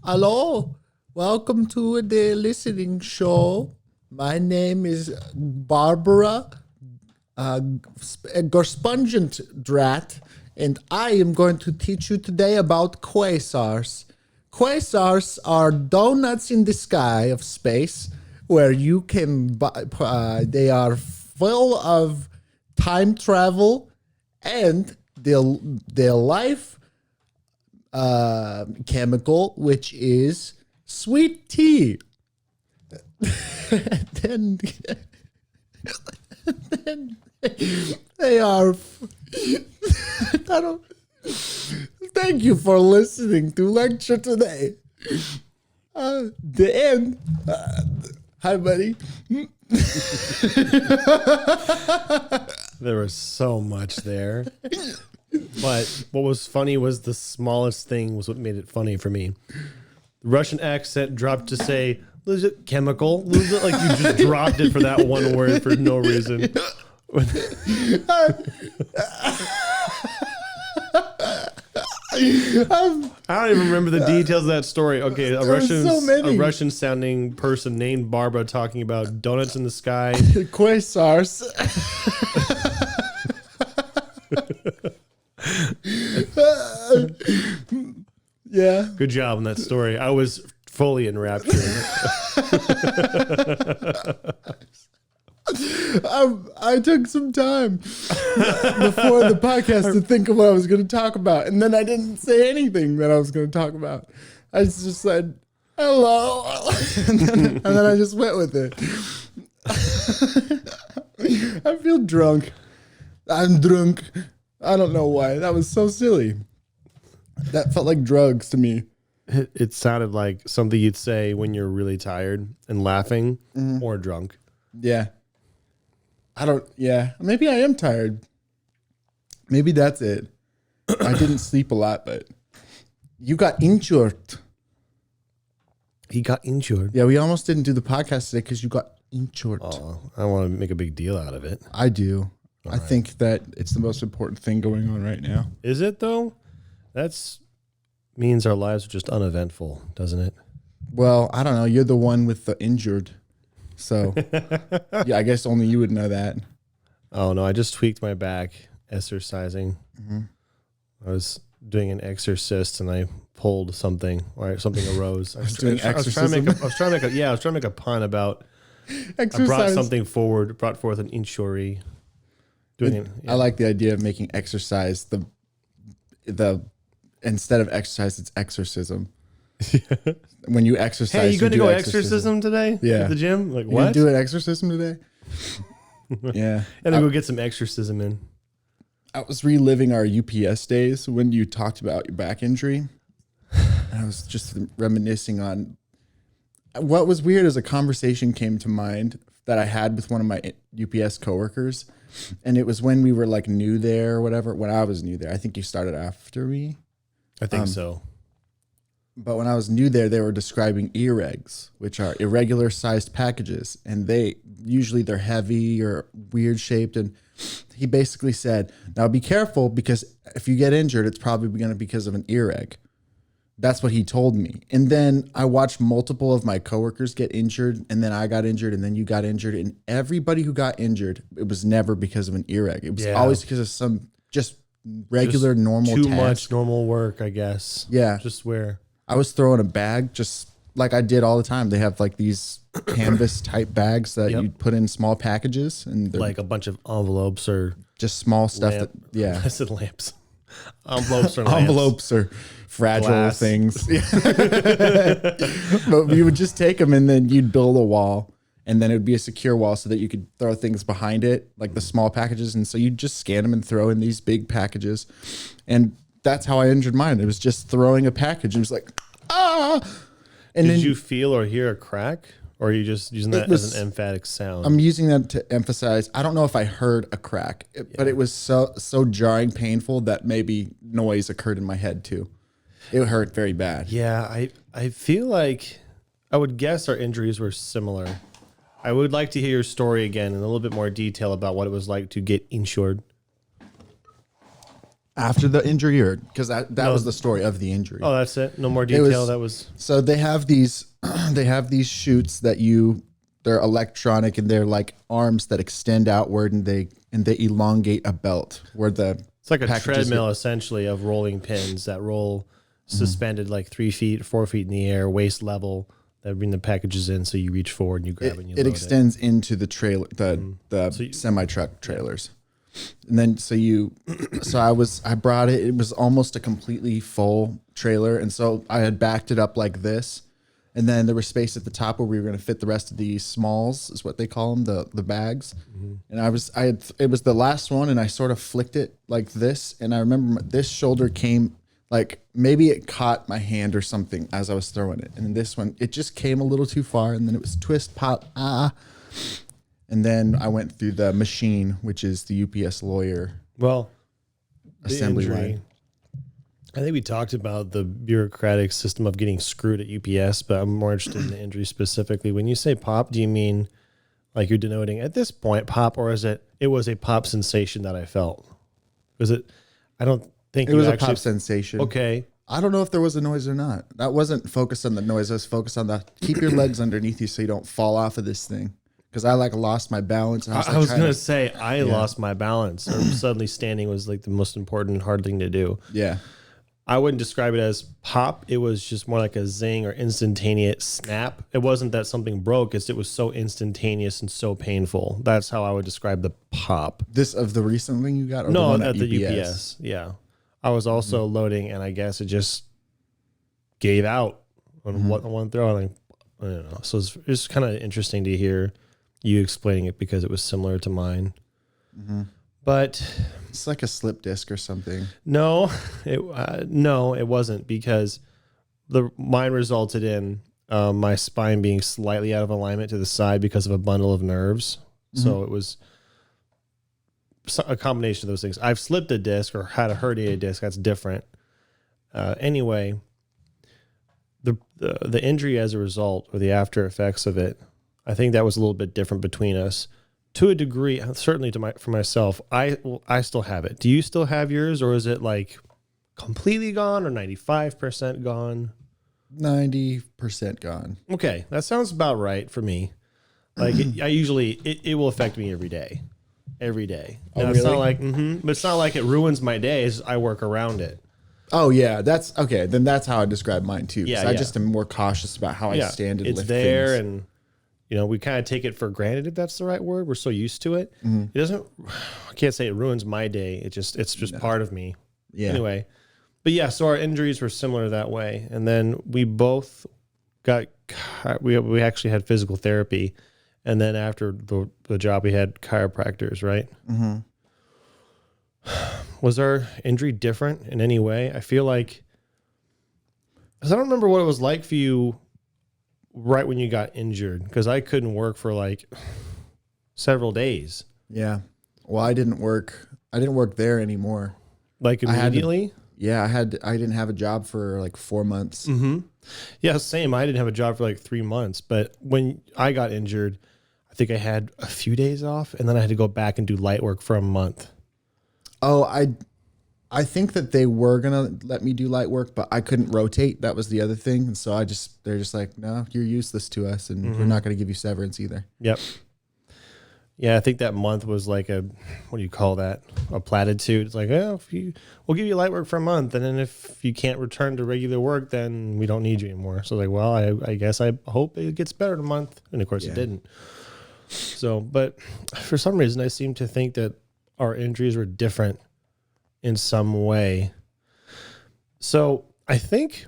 Hello, welcome to the listening show. My name is Barbara Gorspungent Drat, and I am going to teach you today about quasars. Quasars are donuts in the sky of space where you can buy, they are full of time travel and their life chemical, which is sweet tea. then they are. I don't. Thank you for listening to lecture today. The end. Hi, buddy. There was so much there. But what was funny was the smallest thing was what made it funny for me. The Russian accent dropped to say, legit chemical. Legit, like you just dropped it for that one word for no reason. I don't even remember the details of that story. Okay, a Russian sounding person named Barbara talking about donuts in the sky. Quasars. Yeah. Good job on that story. I was fully enraptured. I took some time before the podcast to think of what I was going to talk about, and then I didn't say anything that I was going to talk about. I just said hello, and then I just went with it. I feel drunk. I'm drunk. I don't know why. That was so silly. That felt like drugs to me. It sounded like something you'd say when you're really tired and laughing or drunk. Yeah. Maybe I am tired. Maybe that's it. I didn't sleep a lot, but you got injured. He got injured. Yeah, we almost didn't do the podcast today because you got injured. Oh, I don't want to make a big deal out of it. I do. I think that it's the most important thing going on right now. Is it though? That's means our lives are just uneventful, doesn't it? Well, I don't know. You're the one with the injured. So, yeah, I guess only you would know that. Oh, no, I just tweaked my back exercising. Mm-hmm. I was doing an exorcist and I pulled something, or something arose. I was trying to make a pun about exercise. I brought something forward, brought forth an injury. I like the idea of making exercise the instead of exercise, it's exorcism. When you exercise, hey, you going to go exorcism today? Yeah, at the gym. Like, you what? Do an exorcism today? Yeah, and then go get some exorcism in. I was reliving our UPS days when you talked about your back injury. And I was just reminiscing on what was weird as a conversation came to mind that I had with one of my UPS coworkers. And it was when we were like new there or whatever, when I was new there. I think you started after me. I think so. But when I was new there, they were describing earregs, which are irregular sized packages. And they're heavy or weird shaped. And he basically said, now be careful because if you get injured, it's probably going to be because of an earreg. That's what he told me. And then I watched multiple of my coworkers get injured, and then I got injured, and then you got injured. And everybody who got injured, it was never because of an earreg. It was always because of some just regular, normal too task. Much normal work, I guess. Yeah. Just where I was throwing a bag just like I did all the time. They have like these canvas type bags that you put in small packages. And like a bunch of envelopes or just small stuff. I said lamps. Envelopes or envelopes or fragile things. But you would just take them and then you'd build a wall, and then it would be a secure wall so that you could throw things behind it, like the small packages. And so you'd just scan them and throw in these big packages. And that's how I injured mine. It was just throwing a package. It was like, ah. And did you feel or hear a crack? Or are you just using that as an emphatic sound? I'm using that to emphasize. I don't know if I heard a crack, but it was so jarring, painful that maybe noise occurred in my head too. It hurt very bad. Yeah, I feel like I would guess our injuries were similar. I would like to hear your story again in a little bit more detail about what it was like to get insured. After the injury, or because that was the story of the injury. Oh, that's it. No more detail. So they have these chutes that they're electronic, and they're like arms that extend outward, and they elongate a belt where it's like a treadmill essentially of rolling pins that roll suspended like 3 feet, 4 feet in the air, waist level, that bring the packages in. So you reach forward and you grab and you load it extends into the trailer, the semi-truck trailers. And then I brought it. It was almost a completely full trailer, and so I had backed it up like this, and then there was space at the top where we were going to fit the rest of the smalls, is what they call them, the bags. And it was the last one, and I sort of flicked it like this, and I remember this shoulder came like maybe it caught my hand or something as I was throwing it, and this one it just came a little too far, and then it was twist pop and then I went through the machine, which is the UPS lawyer. Well, assembly line. I think we talked about the bureaucratic system of getting screwed at UPS, but I'm more interested in the injury specifically. When you say pop, do you mean like you're denoting at this point pop, or is it was a pop sensation that I felt? Was it? I don't think it was a pop sensation. Okay. I don't know if there was a noise or not. That wasn't focused on the noise. I was focused on keep your legs underneath you so you don't fall off of this thing. Because I lost my balance. And I was going to say I lost my balance. Or suddenly standing was like the most important hard thing to do. Yeah. I wouldn't describe it as pop. It was just more like a zing or instantaneous snap. It wasn't that something broke. It was so instantaneous and so painful. That's how I would describe the pop. This of the recent thing you got? Or no, the at the UPS. Yeah. I was also loading, and I guess it just gave out on one throw. I don't know. So it's kind of interesting to hear you explaining it because it was similar to mine. But it's like a slip disc or something. No, it wasn't, because mine resulted in my spine being slightly out of alignment to the side because of a bundle of nerves. So it was a combination of those things. I've slipped a disc or had a herniated disc. That's different. Anyway, the injury as a result, or the after effects of it, I think that was a little bit different between us, to a degree. Certainly for myself, I still have it. Do you still have yours, or is it like completely gone, or 95% gone? 90% gone. Okay, that sounds about right for me. Like it will affect me every day. Every day. Oh, really? It's not like but it's not like it ruins my days. I work around it. Oh yeah, that's okay. Then that's how I describe mine too. Yeah, I just am more cautious about how I stand and it's lift there, things. and we kind of take it for granted, if that's the right word. We're so used to it. It doesn't. I can't say it ruins my day. It's just part of me. Yeah. Anyway, but yeah, so our injuries were similar that way, and then we both we actually had physical therapy, and then after the job we had chiropractors, right? Was our injury different in any way? I feel like, because I don't remember what it was like for you right when you got injured, because I couldn't work for like several days. Yeah. Well, I didn't work there anymore. Like immediately? I didn't have a job for like 4 months. Yeah, same. I didn't have a job for like 3 months, but when I got injured, I think I had a few days off, and then I had to go back and do light work for a month. Oh, I think that they were going to let me do light work, but I couldn't rotate. That was the other thing. And so they're just like, no, you're useless to us, and we're not going to give you severance either. Yep. Yeah, I think that month was like what do you call that? A platitude. It's like, we'll give you light work for a month, and then if you can't return to regular work, then we don't need you anymore. So like, well, I guess I hope it gets better in a month. And of course it didn't. So, but for some reason I seem to think that our injuries were different in some way. So I think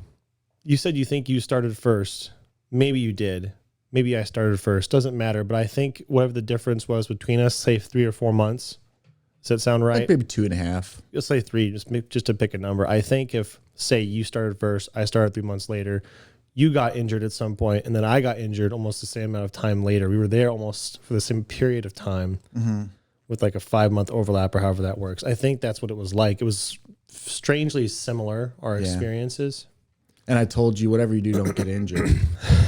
you said you think you started first. Maybe you did. Maybe I started first. Doesn't matter. But I think whatever the difference was between us, say 3 or 4 months. Does that sound right? Like maybe 2.5. Let's say 3, just to pick a number. I think if, say, you started first, I started 3 months later, you got injured at some point, and then I got injured almost the same amount of time later. We were there almost for the same period of time. With like a 5-month overlap, or however that works. I think that's what it was like. It was strangely similar, our experiences. And I told you, whatever you do, don't get injured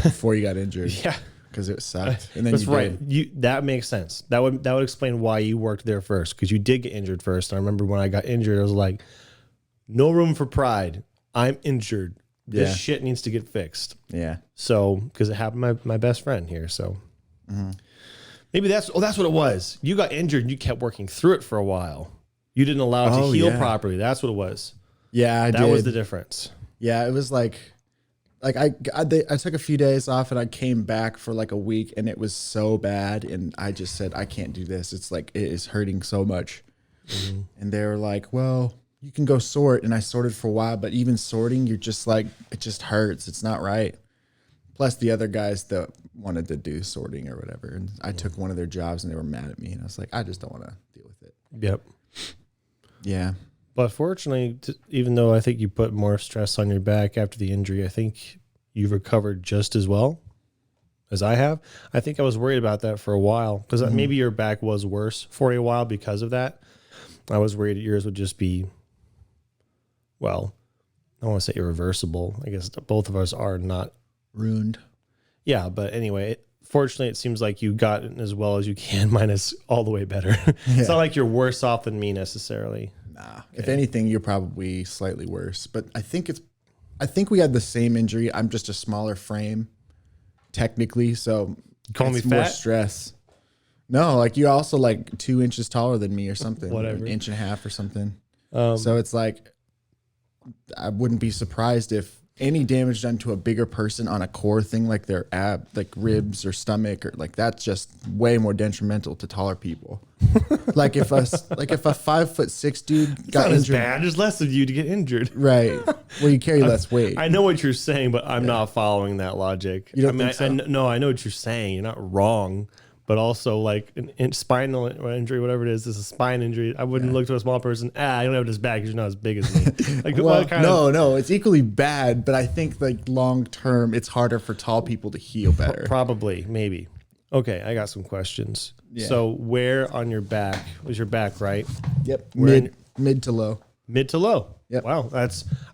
before you got injured. Yeah. Because it sucked. And then that's right. That makes sense. That would explain why you worked there first, because you did get injured first. And I remember when I got injured, I was like, No room for pride. I'm injured. This Yeah. shit needs to get fixed. Yeah. So, because it happened to my best friend here. So maybe that's what it was. You got injured and you kept working through it for a while. You didn't allow it to heal properly. That's what it was. Yeah, I did. That was the difference. Yeah, it was like I took a few days off and I came back for like a week and it was so bad and I just said, I can't do this. It's like, it is hurting so much. And they were like, well, you can go sort. And I sorted for a while, but even sorting, you're just like, it just hurts. It's not right. Plus the other guys that wanted to do sorting or whatever. And I took one of their jobs and they were mad at me. And I was like, I just don't want to deal with it. Yep. Yeah. But fortunately, even though I think you put more stress on your back after the injury, I think you've recovered just as well as I have. I think I was worried about that for a while because maybe your back was worse for a while because of that. I was worried yours would just be, well, I don't want to say irreversible. I guess both of us are not ruined. Yeah, but anyway, fortunately, it seems like you got it as well as you can, minus all the way better. It's not like you're worse off than me necessarily. Nah. Okay. If anything, you're probably slightly worse. But I think we had the same injury. I'm just a smaller frame, technically. So call me it's fat? More stress. No, like you're also like 2 inches taller than me or something. Whatever. An inch and a half or something. So it's like I wouldn't be surprised if any damage done to a bigger person on a core thing like their like ribs or stomach or like that's just way more detrimental to taller people. like if a 5'6" dude got injured, bad. There's less of you to get injured, right? Well, you carry less weight. I know what you're saying, but I'm not following that logic. You don't think so? No, I know what you're saying. You're not wrong. But also, like an spinal injury, whatever it is a spine injury. I wouldn't look to a small person. I don't have this back because you're not as big as me. Like, well, no, it's equally bad. But I think like long term, it's harder for tall people to heal better. Probably, maybe. Okay, I got some questions. Yeah. So, where on your back was your back? Right. Yep. Mid to low. Mid to low. Yep. Wow,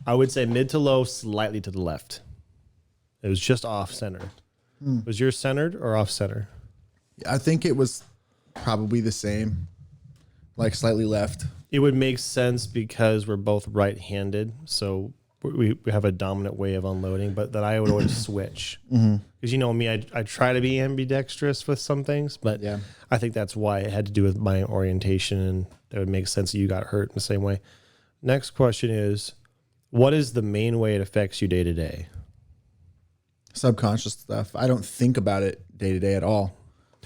I would say mid to low, slightly to the left. It was just off center. Was yours centered or off center? I think it was probably the same, like slightly left. It would make sense because we're both right-handed, so we have a dominant way of unloading, but that I would always switch. Because you know me, I try to be ambidextrous with some things, but yeah. I think that's why it had to do with my orientation, and that would make sense that you got hurt in the same way. Next question is, what is the main way it affects you day to day? Subconscious stuff. I don't think about it day to day at all.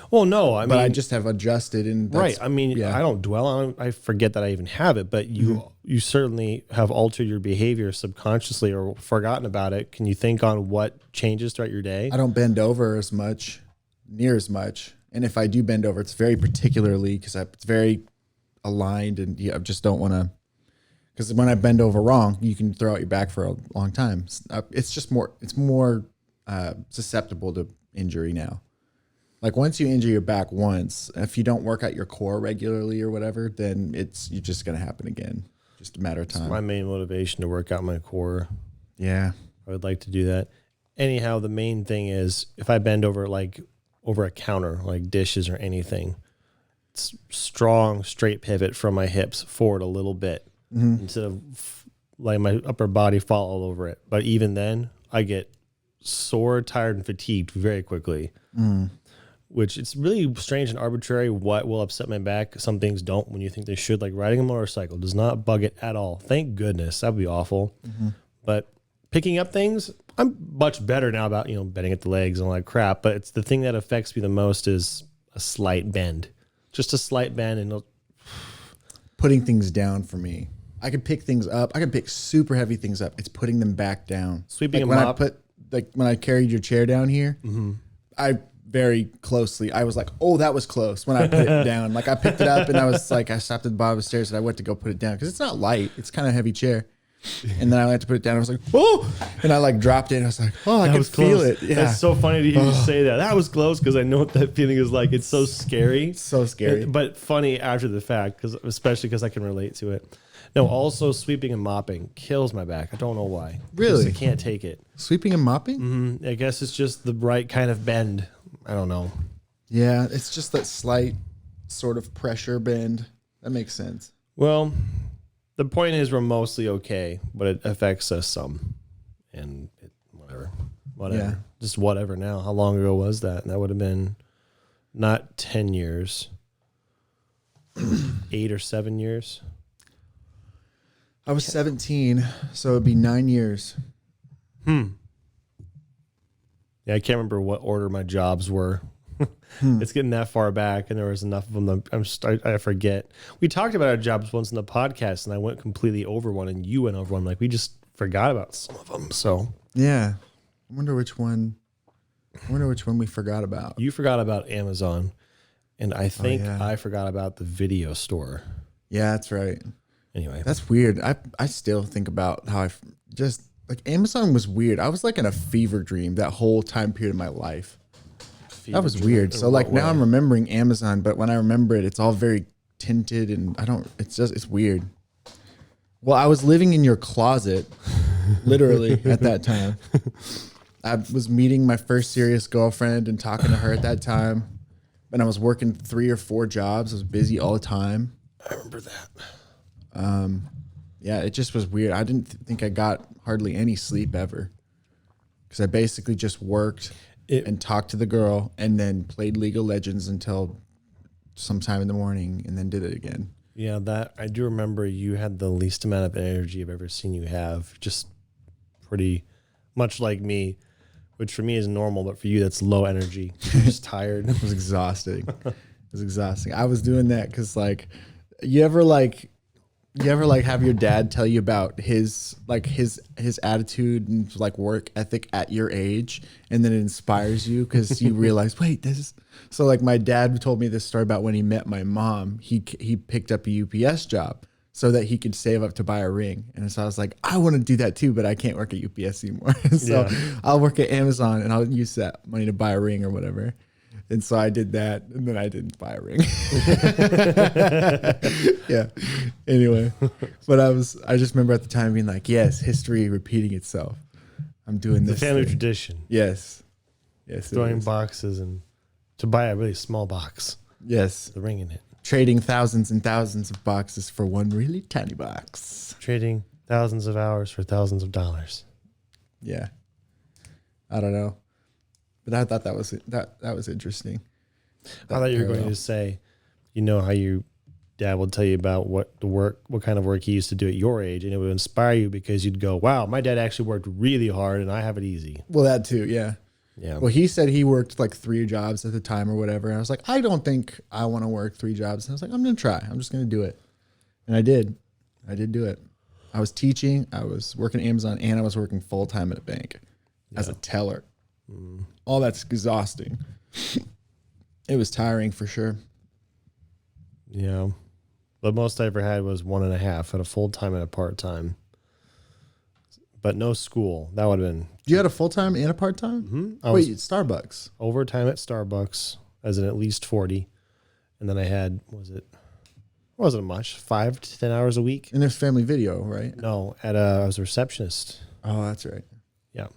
Well, no, but I just have adjusted and right. I mean, I don't dwell on it. I forget that I even have it, but you certainly have altered your behavior subconsciously or forgotten about it. Can you think on what changes throughout your day? I don't bend over as much, near as much. And if I do bend over, it's very particularly because it's very aligned and I just don't want to, because when I bend over wrong, you can throw out your back for a long time. It's just more, susceptible to injury now. Like once you injure your back once, if you don't work out your core regularly or whatever, then you're just going to happen again. Just a matter of time. It's my main motivation to work out my core. Yeah. I would like to do that. Anyhow, the main thing is if I bend over over a counter, like dishes or anything, it's strong, straight pivot from my hips forward a little bit instead of letting my upper body fall all over it. But even then I get sore, tired, and fatigued very quickly. Which it's really strange and arbitrary what will upset my back. Some things don't when you think they should, like riding a motorcycle does not bug it at all. Thank goodness. That would be awful. But picking up things, I'm much better now about, bending at the legs and all that crap. But it's the thing that affects me the most is a slight bend. Just a slight bend and putting things down for me. I can pick things up. I can pick super heavy things up. It's putting them back down. Sweeping like a mop. When I carried your chair down here, I very closely. I was like, oh, that was close when I put it down. Like I picked it up and I was like, I stopped at the bottom of the stairs and I went to go put it down because it's not light. It's kind of a heavy chair. And then I went to put it down. I was like, oh, and I like dropped it. And I was like, oh, I can feel it. Yeah. That's so funny to hear you say that. That was close because I know what that feeling is like. It's so scary. It's so scary. But funny after the fact, especially because I can relate to it. No, also sweeping and mopping kills my back. I don't know why. Really? I can't take it. Sweeping and mopping? I guess it's just the right kind of bend. I don't know. Yeah, it's just that slight sort of pressure bend. That makes sense. Well, The point is we're mostly okay, but it affects us some. And whatever. Yeah. Just whatever now. How long ago was that? And that would have been not 10 years, 8 or 7 years. I was 17, so it'd be 9 years. Yeah, I can't remember what order my jobs were. It's getting that far back, and there was enough of them. I forget. We talked about our jobs once in the podcast, and I went completely over one, and you went over one. Like, we just forgot about some of them. So yeah, I wonder which one we forgot about. you forgot about Amazon, and I think I forgot about the video store. Yeah, that's right. Anyway, That's weird. I still think about how just like Amazon was weird. I was like in a fever dream that whole time period of my life. That was weird. So like now I'm remembering Amazon, but when I remember it, it's all very tinted and it's weird. Well, I was living in your closet literally at that time. I was meeting my first serious girlfriend and talking to her at that time. And I was working 3 or 4 jobs. I was busy all the time. I remember that. Yeah, it just was weird. I didn't think I got hardly any sleep ever because I basically just worked and talked to the girl and then played League of Legends until sometime in the morning and then did it again. Yeah, that I do remember. You had the least amount of energy I've ever seen you have. Just pretty much like me, which for me is normal, but for you that's low energy. You're just tired. It was exhausting. I was doing that because like, you ever have your dad tell you about his attitude and like work ethic at your age, and then it inspires you because you realize, wait, this is so like my dad told me this story about when he met my mom. He picked up a UPS job so that he could save up to buy a ring, and so I was like, I want to do that too, but I can't work at UPS anymore. So I'll work at Amazon and I'll use that money to buy a ring or whatever. And so I did that, and then I didn't buy a ring. Yeah. Anyway, but I just remember at the time being like, yes, history repeating itself. I'm doing this. The family tradition. Yes. Throwing boxes and to buy a really small box. Yes. The ring in it. Trading thousands and thousands of boxes for one really tiny box. Trading thousands of hours for thousands of dollars. Yeah. I don't know. But I thought that was interesting. I thought you were going to say, you know how your dad will tell you about what kind of work he used to do at your age, and it would inspire you because you'd go, wow, my dad actually worked really hard and I have it easy. Well, that too, yeah. Yeah. Well, he said he worked like 3 jobs at the time or whatever. And I was like, I don't think I want to work 3 jobs. And I was like, I'm going to try. I'm just going to do it. And I did. I did do it. I was teaching, I was working at Amazon, and I was working full time at a bank as a teller. All that's exhausting. It was tiring for sure. Yeah. The most I ever had was 1.5 at a full time and a part time. But no school. That would have been. You had a full time and a part time? Mm-hmm. Wait, Starbucks. Overtime at Starbucks as in at least 40. And then I had, wasn't much, 5 to 10 hours a week. And there's family video, right? No, I was a receptionist. Oh, that's right. Yeah.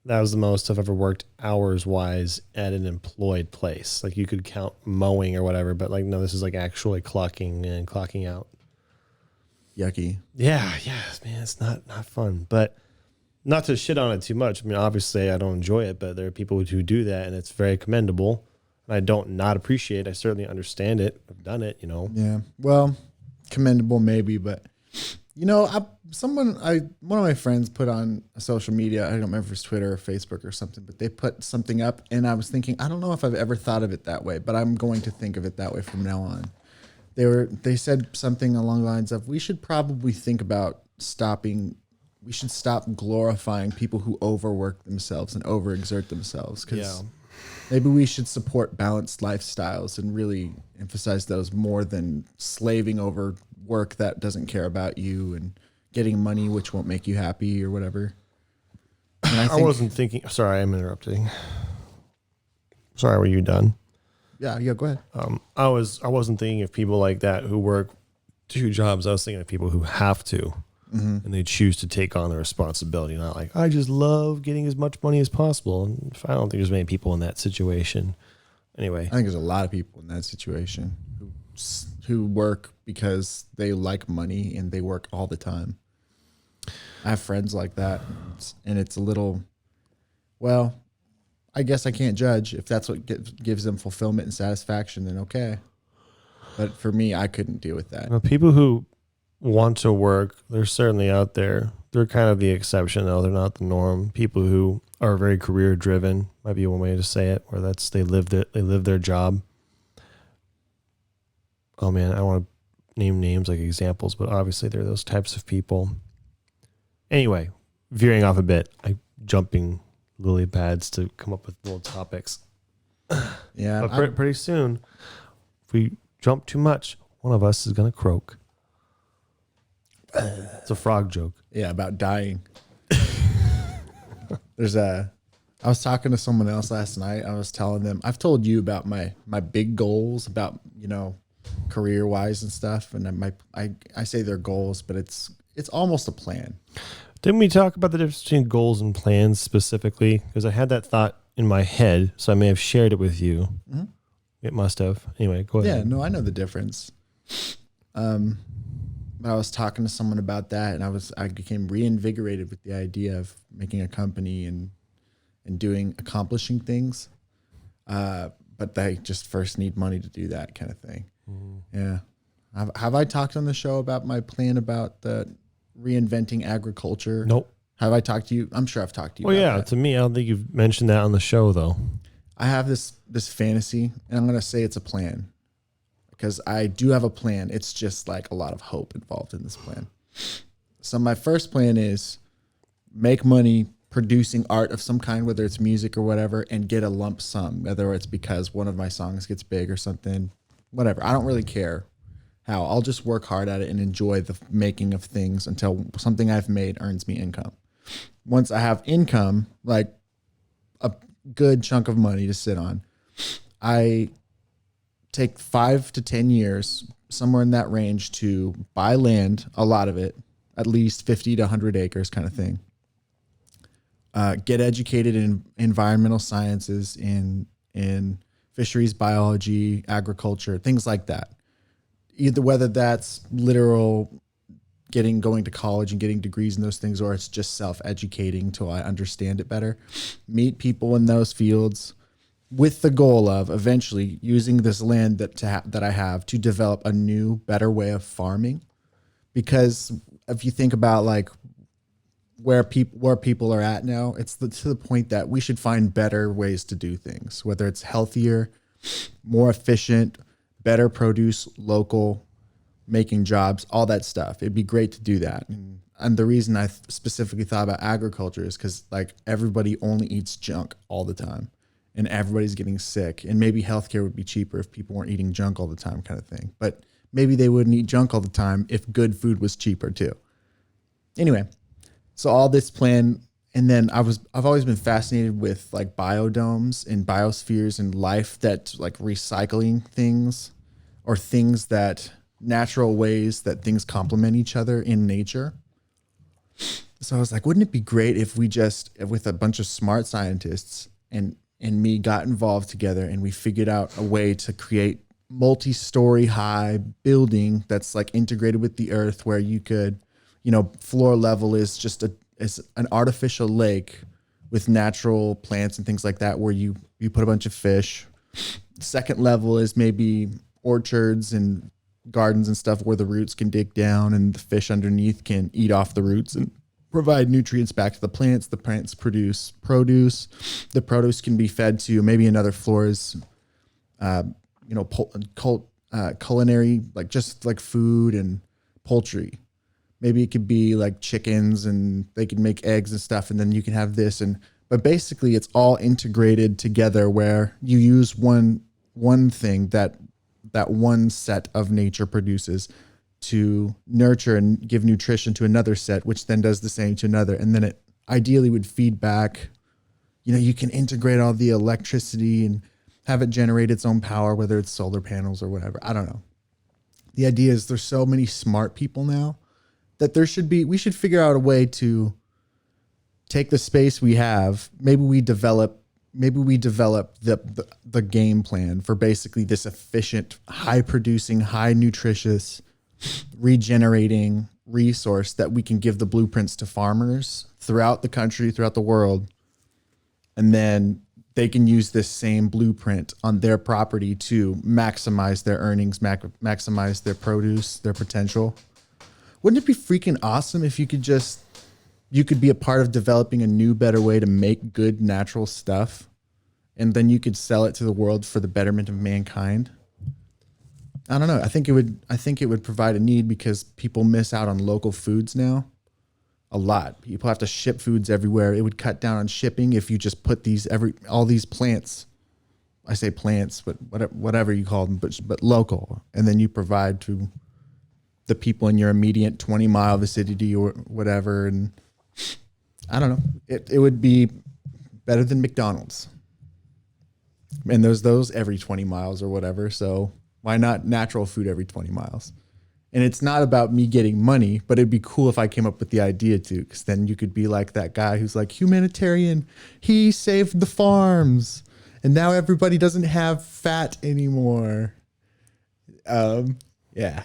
That was the most I've ever worked hours wise at an employed place. Like you could count mowing or whatever, but like, no, this is like actually clocking in and clocking out. Yucky. Yeah, man, it's not fun, but not to shit on it too much. I mean, obviously I don't enjoy it, but there are people who do that and it's very commendable. And I don't not appreciate it. I certainly understand it. I've done it, you know? Yeah. Well, commendable maybe, but you know, one of my friends put on a social media, I don't remember if it's Twitter or Facebook or something, but they put something up and I was thinking, I don't know if I've ever thought of it that way, but I'm going to think of it that way from now on. They said something along the lines of, we should probably think about stop glorifying people who overwork themselves and overexert themselves. Because maybe we should support balanced lifestyles and really emphasize those more than slaving over work that doesn't care about you and getting money which won't make you happy or whatever. And I wasn't thinking. Sorry, I'm interrupting. Sorry, were you done? Yeah, go ahead. I wasn't thinking of people like that who work 2 jobs. I was thinking of people who have to, and they choose to take on the responsibility. Not like, I just love getting as much money as possible. And I don't think there's many people in that situation. Anyway, I think there's a lot of people in that situation who who work because they like money and they work all the time. I have friends like that, and it's a little, well, I guess I can't judge. If that's what gives them fulfillment and satisfaction, then okay. But for me, I couldn't deal with that. Well, people who want to work, they're certainly out there. They're kind of the exception, though. They're not the norm. People who are very career driven might be one way to say it, where they live their job. Oh man, I don't want to name names like examples, but obviously there are those types of people. Anyway, veering off a bit, I'm jumping lily pads to come up with more topics. Yeah, but pretty soon, if we jump too much, one of us is gonna croak. It's a frog joke. Yeah, about dying. I was talking to someone else last night. I was telling them, I've told you about my big goals about, career wise and stuff. And I say they're goals, but it's almost a plan. Didn't we talk about the difference between goals and plans specifically? Because I had that thought in my head, so I may have shared it with you. Mm-hmm. It must have. Anyway, go ahead. Yeah, no, I know the difference. I was talking to someone about that, and I became reinvigorated with the idea of making a company and accomplishing things. But they just first need money to do that kind of thing. Mm-hmm. Yeah. Have I talked on the show about my plan about the reinventing agriculture? Nope. Have I talked to you? I'm sure I've talked to you. Well, about that. To me, I don't think you've mentioned that on the show, though. I have this fantasy, and I'm going to say it's a plan. Because I do have a plan. It's just like a lot of hope involved in this plan. So my first plan is make money producing art of some kind, whether it's music or whatever, and get a lump sum, whether it's because one of my songs gets big or something, whatever. I don't really care how. I'll just work hard at it and enjoy the making of things until something I've made earns me income. Once I have income, like a good chunk of money to sit on, I take 5 to 10 years, somewhere in that range, to buy land, a lot of it, at least 50 to 100 acres kind of thing. Get educated in environmental sciences, in fisheries biology, agriculture, things like that. Either whether that's literal going to college and getting degrees in those things, or it's just self-educating till I understand it better. Meet people in those fields, with the goal of eventually using this land that I have to develop a new, better way of farming. Because if you think about like where people are at now, it's to the point that we should find better ways to do things, whether it's healthier, more efficient, better produce, local, making jobs, all that stuff. It'd be great to do that. And the reason I specifically thought about agriculture is because like everybody only eats junk all the time. And everybody's getting sick, and maybe healthcare would be cheaper if people weren't eating junk all the time, kind of thing. But maybe they wouldn't eat junk all the time if good food was cheaper too. Anyway, so all this plan, and then I've always been fascinated with like biodomes and biospheres and life that like recycling things, or things that natural ways that things complement each other in nature. So I was like, wouldn't it be great if we just, with a bunch of smart scientists and me got involved together, and we figured out a way to create multi-story high building that's like integrated with the earth, where you could, floor level is just an artificial lake with natural plants and things like that, where you put a bunch of fish. Second level is maybe orchards and gardens and stuff where the roots can dig down and the fish underneath can eat off the roots and provide nutrients back to the plants. The plants produce produce. The produce can be fed to maybe another floor's, culinary, like just like food and poultry. Maybe it could be like chickens, and they can make eggs and stuff, and then you can have this. But basically, it's all integrated together, where you use one thing that one set of nature produces to nurture and give nutrition to another set, which then does the same to another. And then it ideally would feed back. You can integrate all the electricity and have it generate its own power, whether it's solar panels or whatever. I don't know. The idea is there's so many smart people now that we should figure out a way to take the space we have. Maybe we develop maybe we develop the game plan for basically this efficient, high producing, high nutritious, regenerating resource that we can give the blueprints to farmers throughout the country, throughout the world. And then they can use this same blueprint on their property to maximize their earnings, maximize their produce, their potential. Wouldn't it be freaking awesome if you could be a part of developing a new, better way to make good natural stuff, and then you could sell it to the world for the betterment of mankind? I don't know. I think it would provide a need because people miss out on local foods now. A lot. People have to ship foods everywhere. It would cut down on shipping if you just put all these plants. I say plants, but whatever you call them, but local, and then you provide to the people in your immediate 20-mile vicinity or whatever. And I don't know. It would be better than McDonald's. And there's those every 20 miles or whatever. So why not natural food every 20 miles? And it's not about me getting money, but it'd be cool if I came up with the idea too, because then you could be like that guy who's like humanitarian. He saved the farms, and now everybody doesn't have fat anymore. Yeah.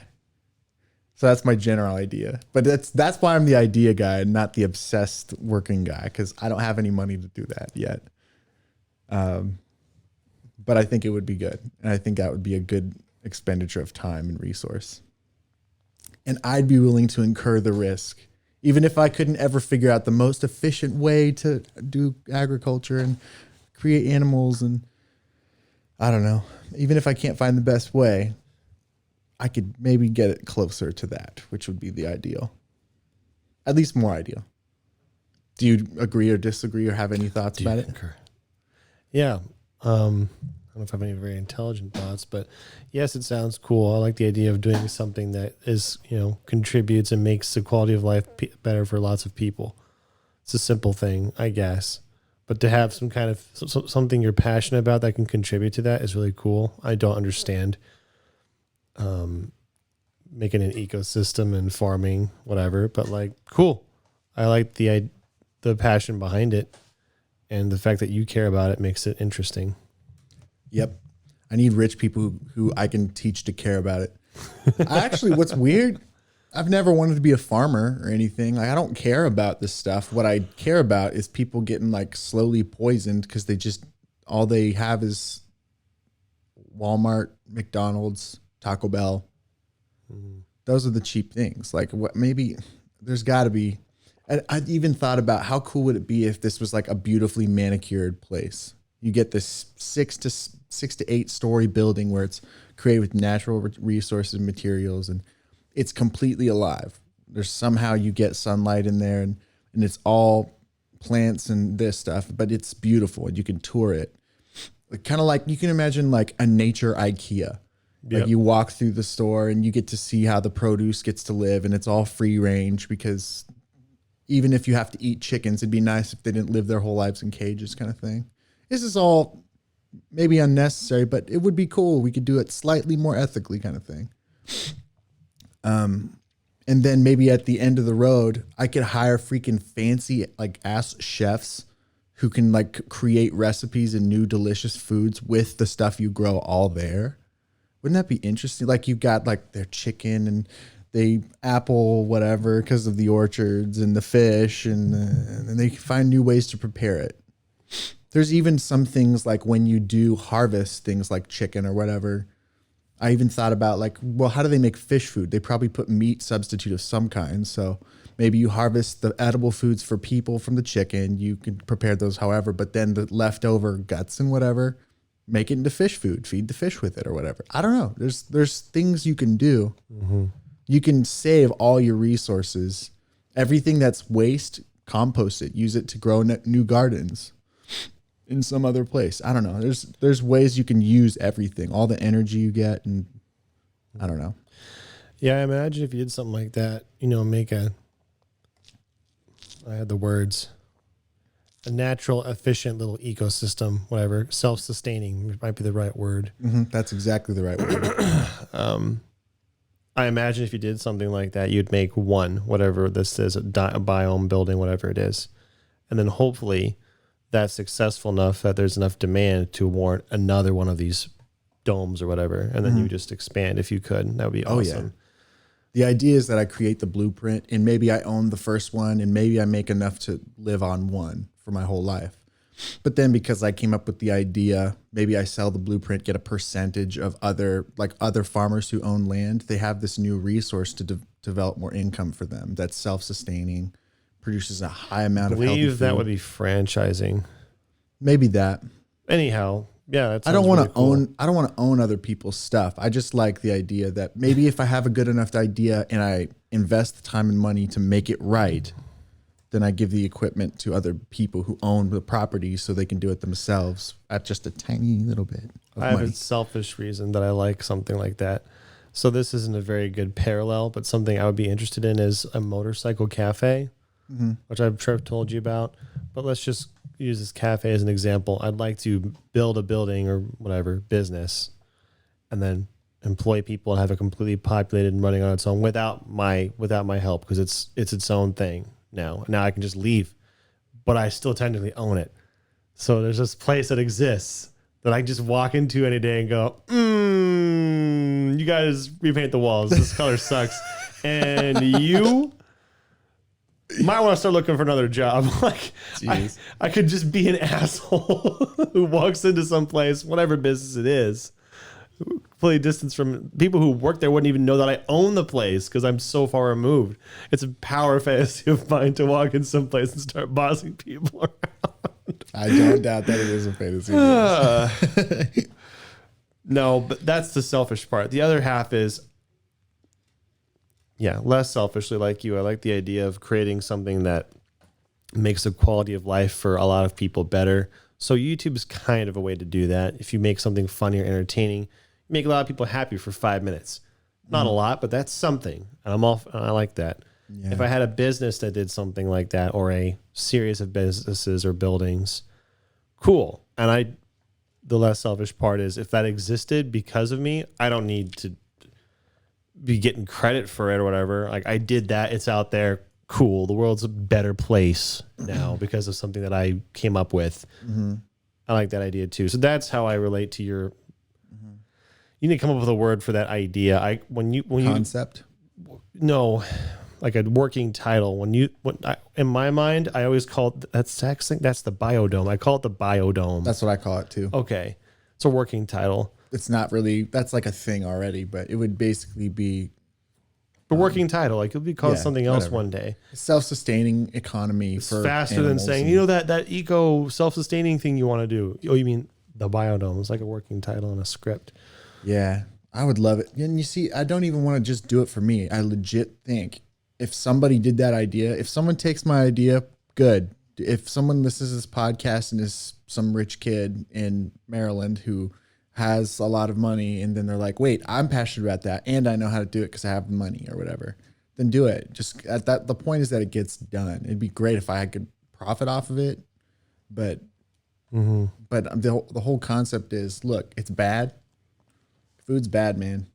So that's my general idea, but that's why I'm the idea guy and not the obsessed working guy, because I don't have any money to do that yet. But I think it would be good, and I think that would be a good expenditure of time and resource. And I'd be willing to incur the risk, even if I couldn't ever figure out the most efficient way to do agriculture and create animals. And I don't know, even if I can't find the best way, I could maybe get it closer to that, which would be the ideal, at least more ideal. Do you agree or disagree or have any thoughts about it? Yeah. I don't know if I have any very intelligent thoughts, but yes, it sounds cool. I like the idea of doing something that is, contributes and makes the quality of life better for lots of people. It's a simple thing, I guess, but to have some kind of something you're passionate about that can contribute to that is really cool. I don't understand making an ecosystem and farming, whatever, but cool. I like the passion behind it, and the fact that you care about it makes it interesting. Yep. I need rich people who I can teach to care about it. What's weird, I've never wanted to be a farmer or anything. I don't care about this stuff. What I care about is people getting slowly poisoned because all they have is Walmart, McDonald's, Taco Bell. Mm-hmm. Those are the cheap things. Maybe there's got to be. I even thought about how cool would it be if this was a beautifully manicured place. You get this 6 to 8 story building where it's created with natural resources and materials, and it's completely alive. There's somehow you get sunlight in there, and it's all plants and this stuff, but it's beautiful and you can tour it. Kind of you can imagine a nature IKEA. Yep. You walk through the store and you get to see how the produce gets to live, and it's all free range, because even if you have to eat chickens, it'd be nice if they didn't live their whole lives in cages, kind of thing. This is all maybe unnecessary, but it would be cool. We could do it slightly more ethically, kind of thing. And then maybe at the end of the road, I could hire freaking fancy ass chefs who can create recipes and new delicious foods with the stuff you grow all there. Wouldn't that be interesting? You've got their chicken and the apple, whatever, because of the orchards, and the fish, and they find new ways to prepare it. There's even some things when when you do harvest things like chicken or whatever, I even thought about how do they make fish food? They probably put meat substitute of some kind. So maybe you harvest the edible foods for people from the chicken. You can prepare those however, but then the leftover guts and whatever, make it into fish food, feed the fish with it or whatever. I don't know. There's things you can do. Mm-hmm. You can save all your resources. Everything that's waste, compost it, use it to grow new gardens in some other place. I don't know. There's ways you can use everything, all the energy you get, and I don't know. Yeah, I imagine if you did something like that, I had the words, a natural, efficient little ecosystem, whatever, self-sustaining might be the right word. Mm-hmm. That's exactly the right word. I imagine if you did something like that, you'd make whatever this is, a biome building, whatever it is. And then hopefully that's successful enough that there's enough demand to warrant another one of these domes or whatever, and then you just expand if you could. That would be awesome. Yeah. The idea is that I create the blueprint, and maybe I own the first one, and maybe I make enough to live on one for my whole life. But then because I came up with the idea, maybe I sell the blueprint, get a percentage of other farmers who own land. They have this new resource to develop more income for them that's self-sustaining, produces a high amount of healthy food. That would be franchising. Maybe that. Anyhow, yeah, that I don't want to cool. I don't want to own other people's stuff. I just like the idea that maybe if I have a good enough idea and I invest the time and money to make it right, then I give the equipment to other people who own the property so they can do it themselves at just a tiny little bit of I have money. a selfish reason that I like something like that. So this isn't a very good parallel, but something I would be interested in is a motorcycle cafe, which I'm sure I've told you about. But let's just use this cafe as an example. I'd like to build a building or whatever business and then employ people and have it completely populated and running on its own without my help, because it's its own thing. Now I can just leave, but I still technically own it. So there's this place that exists that I just walk into any day and go, you guys repaint the walls. This color sucks. And you might want to start looking for another job. Like, I could just be an asshole who walks into some place, whatever business it is, completely distance from people who work there wouldn't even know that I own the place because I'm so far removed. It's a power fantasy of mine to walk in some place and start bossing people around. I don't doubt that it is a fantasy. No, but that's the selfish part. The other half is, less selfishly like you. I like the idea of creating something that makes the quality of life for a lot of people better. So YouTube is kind of a way to do that. If you make something funny or entertaining, you make a lot of people happy for 5 minutes. Not a lot, but that's something. And I like that. Yeah. If I had a business that did something like that, or a series of businesses or buildings, cool. And the less selfish part is, if that existed because of me, I don't need to be getting credit for it or whatever. Like, I did that. It's out there. Cool. The world's a better place now because of something that I came up with. I like that idea too. So that's how I relate to your. You need to come up with a word for that idea. Concept. No, like a working title. In my mind, I always call it that's the biodome. I call it the biodome. That's what I call it too. Okay, it's a working title. It's not really. That's like a thing already, but it would basically be. A working title, like it'll be called something else one day. Self-sustaining economy. It's for faster than saying, that eco self-sustaining thing you want to do. Oh, you mean the biodome? It's like a working title in a script. Yeah, I would love it. And you see, I don't even want to just do it for me. I legit think if somebody did that idea, if someone takes my idea, good. If someone listens to this podcast and is some rich kid in Maryland who has a lot of money, and then they're like, wait, I'm passionate about that, and I know how to do it because I have the money or whatever, then do it. Just the point is that it gets done. It'd be great if I could profit off of it, but the whole concept is, look, it's bad. Food's bad, man.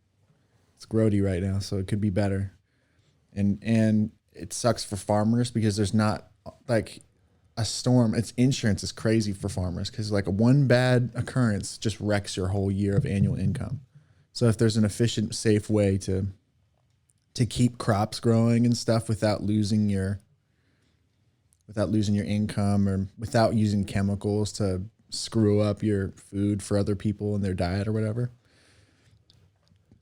It's grody right now, so it could be better. And it sucks for farmers because there's not like a storm. It's insurance is crazy for farmers because like one bad occurrence just wrecks your whole year of annual income. So if there's an efficient, safe way to keep crops growing and stuff without losing your income, or without using chemicals to screw up your food for other people and their diet or whatever.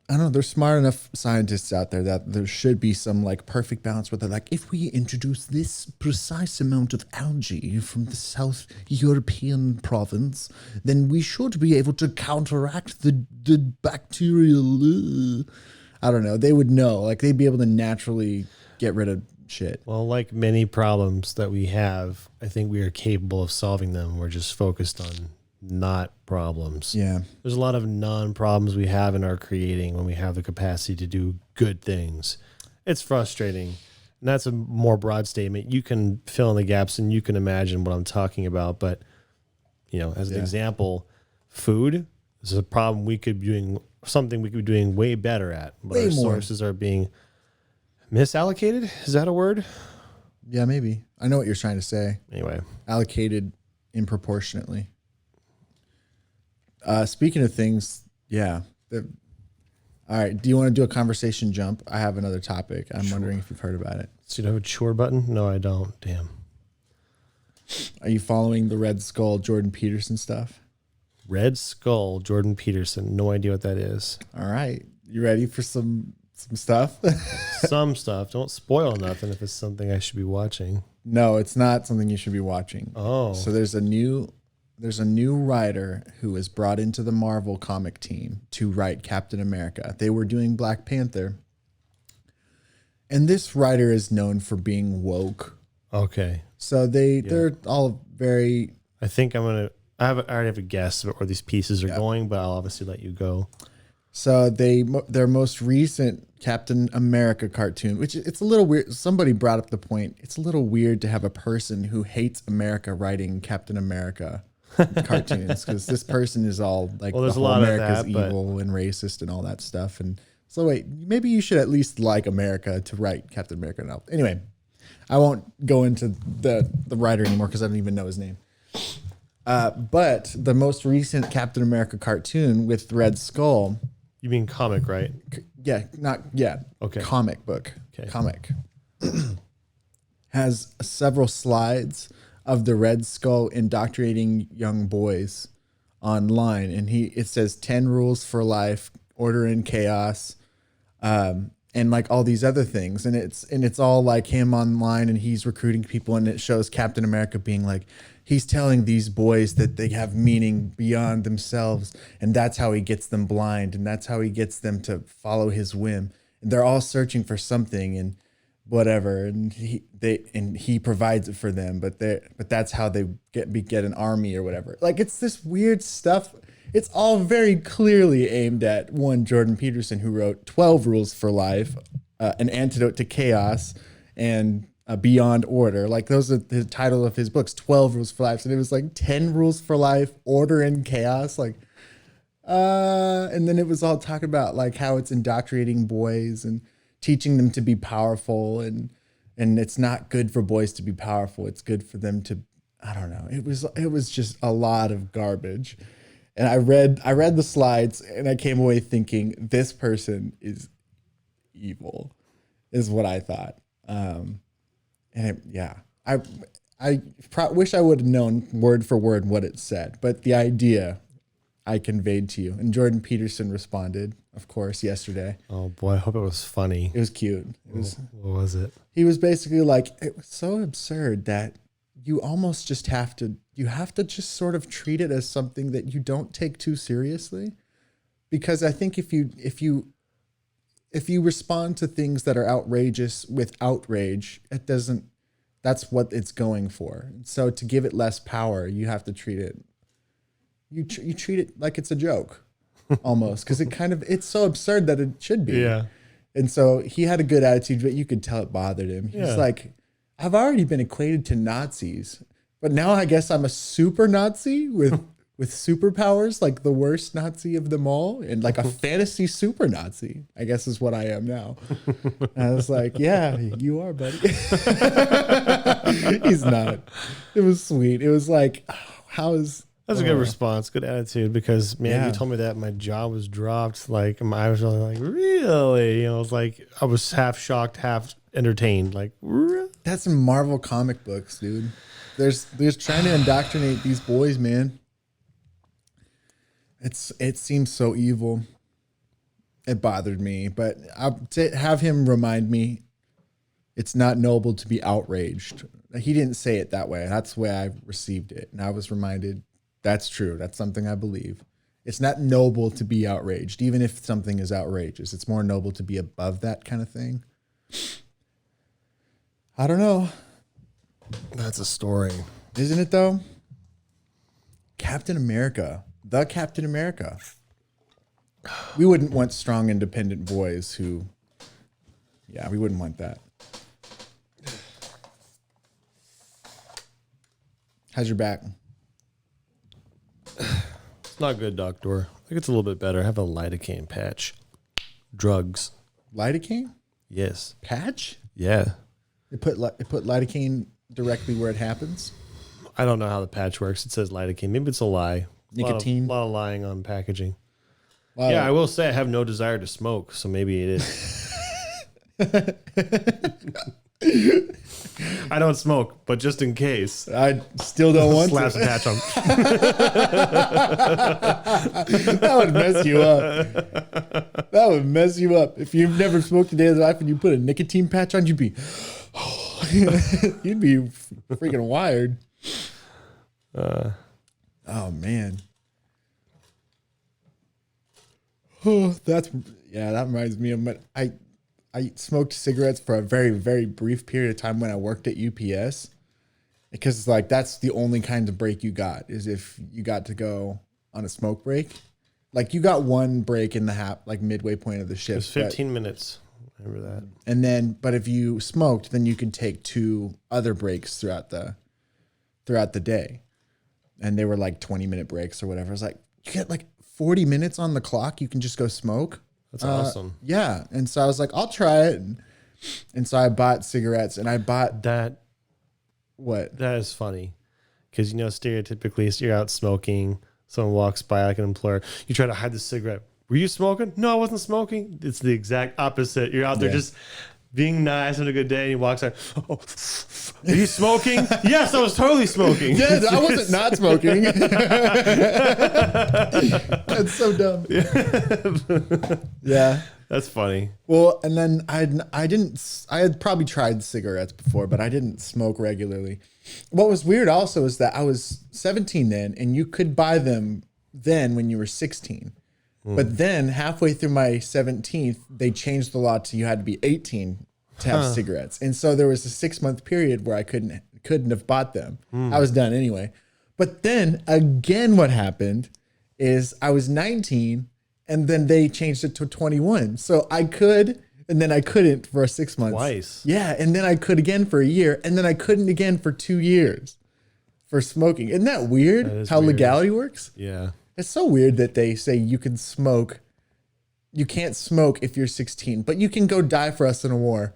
I don't know. There's smart enough scientists out there that there should be some like perfect balance where they're like, if we introduce this precise amount of algae from the South European province, then we should be able to counteract the bacterial. I don't know. They would know. Like, they'd be able to naturally get rid of shit. Well, like many problems that we have, I think we are capable of solving them. We're just focused on not problems. Yeah. There's a lot of non-problems we have in our creating when we have the capacity to do good things. It's frustrating. And that's a more broad statement. You can fill in the gaps and you can imagine what I'm talking about. But, as an example, food is a problem we could be doing, something we could be doing way better at. But our sources are being misallocated. Is that a word? Yeah, maybe. I know what you're trying to say. Anyway. Allocated improportionately. Speaking of things, yeah. All right. Do you want to do a conversation jump? I have another topic. I'm wondering if you've heard about it. So you have a chore button? No, I don't. Damn. Are you following the Red Skull Jordan Peterson stuff? Red Skull Jordan Peterson. No idea what that is. All right. You ready for some stuff? Some stuff. Don't spoil nothing if it's something I should be watching. No, it's not something you should be watching. Oh. So there's a new writer who was brought into the Marvel comic team to write Captain America. They were doing Black Panther. And this writer is known for being woke. Okay. So they're all very... I think I already have a guess about where these pieces are going, but I'll obviously let you go. So their most recent Captain America cartoon, which it's a little weird. Somebody brought up the point. It's a little weird to have a person who hates America writing Captain America cartoons, because this person is all like, well, there's a lot America's of that, evil and racist and all that stuff. And so wait, maybe you should at least like America to write Captain America now. Anyway, I won't go into the writer anymore because I don't even know his name. But the most recent Captain America cartoon with Red Skull. You mean comic, right? Okay. Comic book. Okay. Comic. Has several slides of the Red Skull indoctrinating young boys online. And it says 10 rules for life, order and chaos, and like all these other things. And it's all like him online, and he's recruiting people, and it shows Captain America being like, he's telling these boys that they have meaning beyond themselves, and that's how he gets them blind, and that's how he gets them to follow his whim. And they're all searching for something and whatever, and he provides it for them, but that's how they get an army or whatever. Like, it's this weird stuff. It's all very clearly aimed at one Jordan Peterson, who wrote 12 Rules for Life, An Antidote to Chaos, and Beyond Order. Like, those are the title of his books, 12 Rules for Life. And it was like 10 Rules for Life, Order and Chaos. Like, and then it was all talking about like how it's indoctrinating boys and teaching them to be powerful. And it's not good for boys to be powerful. It's good for them to, I don't know. It was just a lot of garbage. And I read the slides, and I came away thinking, this person is evil, is what I thought. I wish I would have known word for word what it said, but the idea I conveyed to you. And Jordan Peterson responded, of course, yesterday. Oh boy, I hope it was funny. It was cute. What was it? He was basically like, it was so absurd that you almost just have to just sort of treat it as something that you don't take too seriously. Because I think if you respond to things that are outrageous with outrage, that's what it's going for. So to give it less power, you have to treat it, you treat it like it's a joke almost, because it's so absurd that it should be. Yeah. And so he had a good attitude, but you could tell it bothered him. He's like, I've already been equated to Nazis, but now I guess I'm a super Nazi with superpowers, like the worst Nazi of them all, and like a fantasy super Nazi, I guess is what I am now. And I was like, yeah, you are, buddy. He's not. It was sweet. It was like, that's a good response, good attitude, because man, you told me that my jaw was dropped. Like I was really like, really? I was like, I was half shocked, half entertained. Like, that's in Marvel comic books, dude. There's trying to indoctrinate these boys, man. It seems so evil. It bothered me, but to have him remind me, it's not noble to be outraged. He didn't say it that way. That's the way I received it. And I was reminded, that's true. That's something I believe. It's not noble to be outraged, even if something is outrageous. It's more noble to be above that kind of thing. I don't know. That's a story. Isn't it, though? Captain America. The Captain America. We wouldn't want strong, independent boys who... Yeah, we wouldn't want that. How's your back? It's not good, doctor. I think it's a little bit better. I have a lidocaine patch. Drugs. Lidocaine? Yes. Patch? Yeah. It put lidocaine directly where it happens? I don't know how the patch works. It says lidocaine. Maybe it's a lie. Nicotine. A lot of lying on packaging. Wow. Yeah, I will say I have no desire to smoke, so maybe it is. I don't smoke, but just in case. I still don't want Slaps to. a patch on. That would mess you up. That would mess you up. If you've never smoked a day of your life and you put a nicotine patch on, you'd be freaking wired. Oh man. Oh, that reminds me of I smoked cigarettes for a very, very brief period of time when I worked at UPS, because it's like that's the only kind of break you got is if you got to go on a smoke break. Like you got one break in the like midway point of the shift. It was 15 minutes. I remember that. And then, but if you smoked, then you could take 2 other breaks throughout the day, and they were like 20-minute breaks or whatever. It's like you get like 40 minutes on the clock. You can just go smoke. That's awesome. Yeah. And so I was like, I'll try it. And so I bought cigarettes and I bought that. What? That is funny. Because, stereotypically, so you're out smoking. Someone walks by like an employer. You try to hide the cigarette. Were you smoking? No, I wasn't smoking. It's the exact opposite. You're out there just being nice, having a good day. And he walks out. Oh, are you smoking? Yes, I was totally smoking. Yeah, I wasn't not smoking. That's so dumb. Yeah. That's funny. Well, and then I had probably tried cigarettes before, but I didn't smoke regularly. What was weird also is that I was 17 then, and you could buy them then when you were 16. But then halfway through my 17th, they changed the law to you had to be 18 to have cigarettes. And so there was a 6-month period where I couldn't have bought them. I was done anyway. But then again, what happened is I was 19 and then they changed it to 21. So I could, and then I couldn't for 6 months. Twice. Yeah. And then I could again for a year. And then I couldn't again for 2 years for smoking. Isn't that weird? How weird. legality works? Yeah. It's so weird that they say you can smoke. You can't smoke if you're 16, but you can go die for us in a war.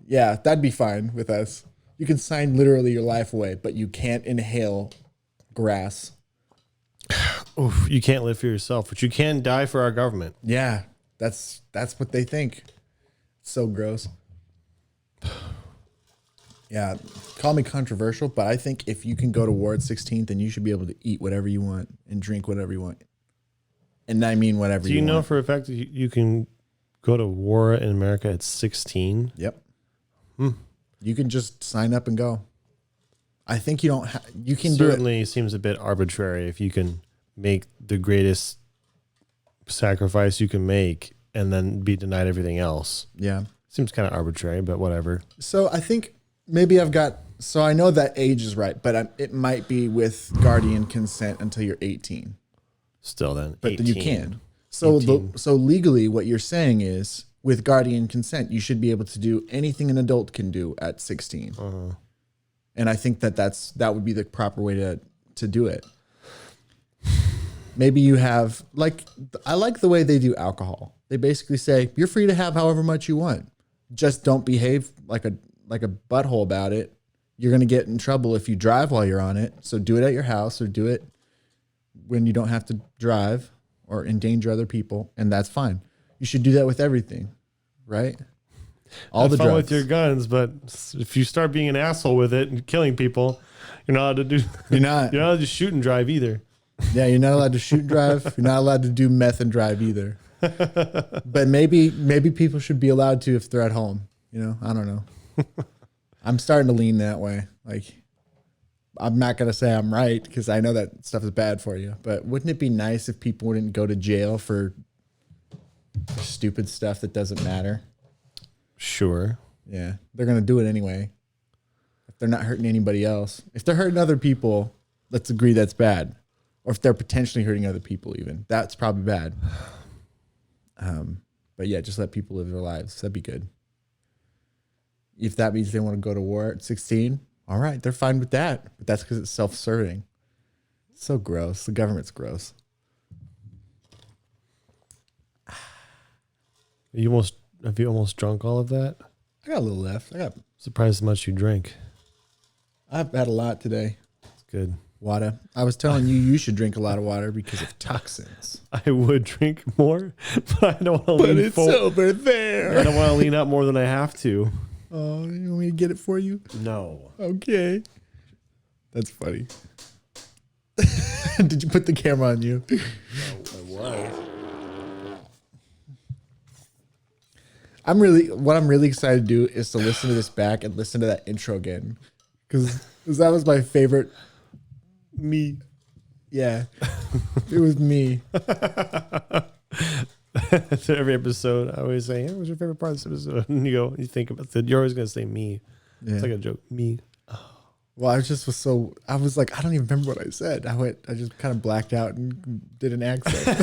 Yeah, that'd be fine with us. You can sign literally your life away, but you can't inhale grass. Oof, you can't live for yourself, but you can die for our government. Yeah, that's what they think. So gross. Yeah, call me controversial, but I think if you can go to war at 16, then you should be able to eat whatever you want and drink whatever you want. And I mean whatever you want. Do you know for a fact that you can go to war in America at 16? Yep. You can just sign up and go. I think you don't. You can do it. Certainly seems a bit arbitrary if you can make the greatest sacrifice you can make and then be denied everything else. Yeah. Seems kind of arbitrary, but whatever. So I think maybe so I know that age is right, but it might be with guardian consent until you're 18. Still then, but 18. You can. So so legally what you're saying is with guardian consent, you should be able to do anything an adult can do at 16. And I think that would be the proper way to do it. Maybe you have I like the way they do alcohol. They basically say you're free to have however much you want. Just don't behave like a butthole about it. You're going to get in trouble if you drive while you're on it. So do it at your house or do it when you don't have to drive or endanger other people. And that's fine. You should do that with everything, right? All Have the fun drugs. with your guns, but if you start being an asshole with it and killing people, you're not allowed to do. You're not allowed to shoot and drive either. Yeah, you're not allowed to shoot and drive. You're not allowed to do meth and drive either. But maybe people should be allowed to if they're at home. I don't know. I'm starting to lean that way. I'm not going to say I'm right because I know that stuff is bad for you. But wouldn't it be nice if people wouldn't go to jail for stupid stuff that doesn't matter? Sure. Yeah, they're going to do it anyway. If they're not hurting anybody else. If they're hurting other people, let's agree that's bad. Or if they're potentially hurting other people even, that's probably bad. But yeah, just let people live their lives. That'd be good. If that means they want to go to war at 16, all right, they're fine with that. But that's because it's self-serving. It's so gross. The government's gross. Have you almost drunk all of that? I got a little left. Surprised how much you drink. I've had a lot today. good. Water. I was telling you should drink a lot of water because of toxins. I would drink more, but I don't want to lean But it's over there. I don't want to lean up more than I have to. Oh, you want me to get it for you? No. Okay. That's funny. Did you put the camera on you? No, I was. What I'm really excited to do is to listen to this back and listen to that intro again. Because that was my favorite. Me. Yeah. It was me. So every episode, I always say, hey, "What's your favorite part of this episode?" And you think about it. You're always gonna say me. Yeah. It's like a joke. Me. Well, I was like, I don't even remember what I said. I just kind of blacked out and did an accent.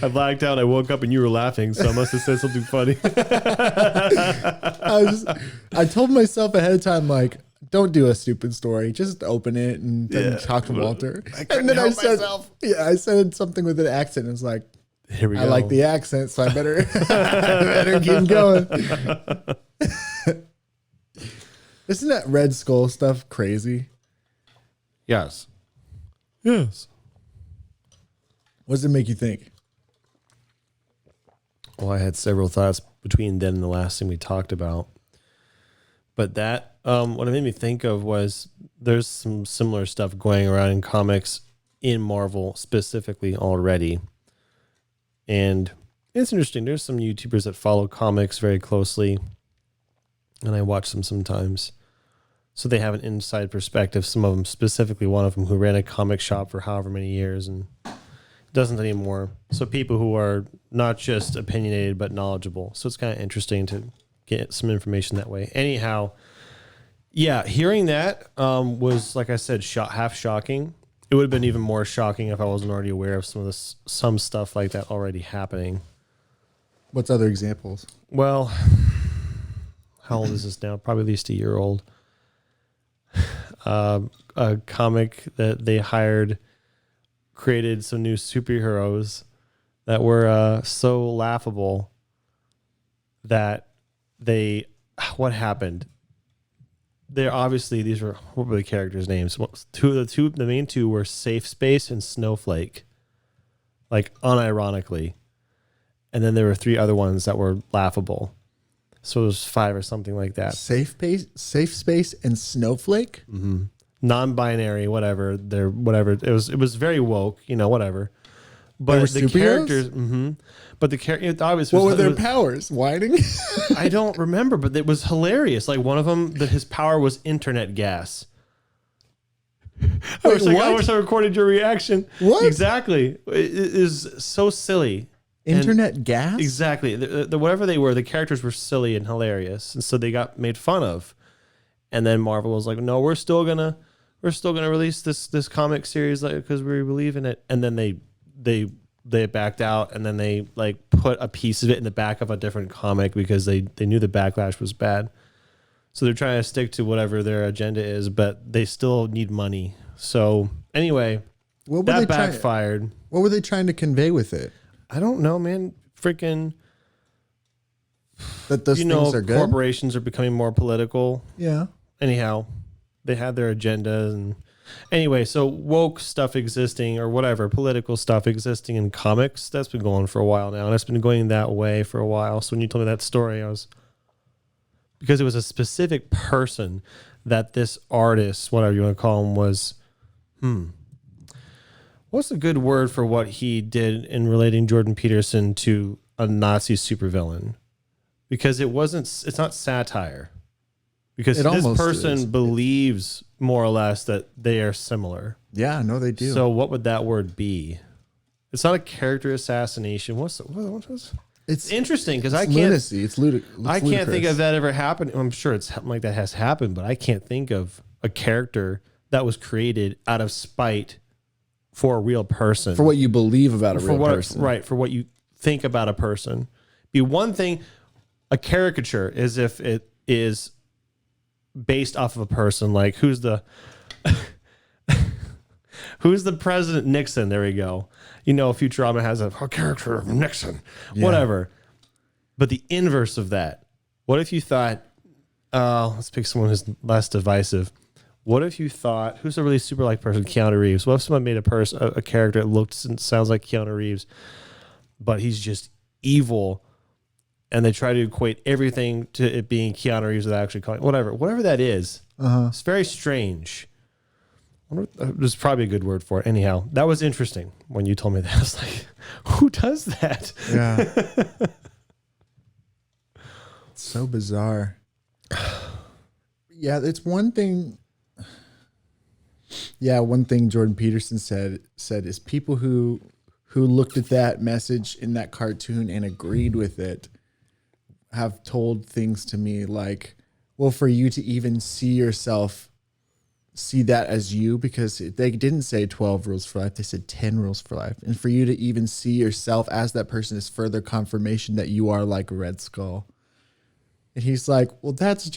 I blacked out. I woke up and you were laughing, so I must have said something funny. I told myself ahead of time, like, don't do a stupid story. Just open it and then talk to Walter. And then I said something with an accent. And it's like, here we go. I like the accent, so I better keep going. Isn't that Red Skull stuff crazy? Yes. Yes. What does it make you think? Well, I had several thoughts between then and the last thing we talked about. But that, what it made me think of was there's some similar stuff going around in comics in Marvel specifically already. And it's interesting. There's some YouTubers that follow comics very closely, and I watch them sometimes. So they have an inside perspective. Some of them, specifically one of them who ran a comic shop for however many years and doesn't anymore. So people who are not just opinionated, but knowledgeable. So it's kind of interesting to get some information that way. Anyhow, yeah, hearing that was, like I said, half shocking. It would have been even more shocking if I wasn't already aware of some stuff like that already happening. What's other examples? Well, how old is this now? Probably at least a year old. A comic that they hired created some new superheroes that were so laughable that what happened? These were, what were the characters' names? The main two were Safe Space and Snowflake, like unironically. And then there were 3 other ones that were laughable. So it was 5 or something like that. Safe Space, and Snowflake? Mm-hmm. Non-binary, whatever. It was very woke, whatever. But the characters, but the character, obviously, what were their powers? Whining? I don't remember, but it was hilarious. Like one of them, his power was internet gas. I wish I recorded your reaction. What? Exactly. It is so silly. Internet gas? Exactly. Whatever they were, the characters were silly and hilarious, and so they got made fun of. And then Marvel was like, "No, we're still gonna release this comic series because we believe in it." And then they backed out, and then they like put a piece of it in the back of a different comic because they knew the backlash was bad. So they're trying to stick to whatever their agenda is, but they still need money. So anyway, that backfired. What were they trying to convey with it? I don't know, man. Freaking that those things are good. Corporations are becoming more political. Yeah. Anyhow, they had their agenda, and anyway, so woke stuff existing or whatever, political stuff existing in comics, that's been going for a while now, and it's been going that way for a while. So when you told me that story, because it was a specific person that this artist, whatever you want to call him, was, what's a good word for what he did in relating Jordan Peterson to a Nazi supervillain? Because it's not satire. Because this person believes more or less that they are similar. Yeah, no, they do. So what would that word be? It's not a character assassination. It's interesting because I can't. Lunacy. It's ludicrous. I can't think of that ever happening. I'm sure it's something like that has happened, but I can't think of a character that was created out of spite for a real person. For what you believe about a real person. Right, for what you think about a person. Be one thing, a caricature is if it is based off of a person, like who's the President Nixon? There we go. Futurama has a character of Nixon, whatever. But the inverse of that, what if you thought, let's pick someone who's less divisive. What if you thought, who's a really super like person? Keanu Reeves. What if someone made a character that looks and sounds like Keanu Reeves, but he's just evil, and they try to equate everything to it being Keanu Reeves without actually calling whatever that is. It's very strange. There's probably a good word for it. Anyhow, that was interesting when you told me that. I was like, who does that? Yeah. It's so bizarre. Yeah, it's one thing. Yeah, one thing Jordan Peterson said is people who looked at that message in that cartoon and agreed with it have told things to me like, well, for you to even see that as you, because they didn't say 12 rules for life, they said 10 rules for life. And for you to even see yourself as that person is further confirmation that you are like Red Skull. And he's like, well, that's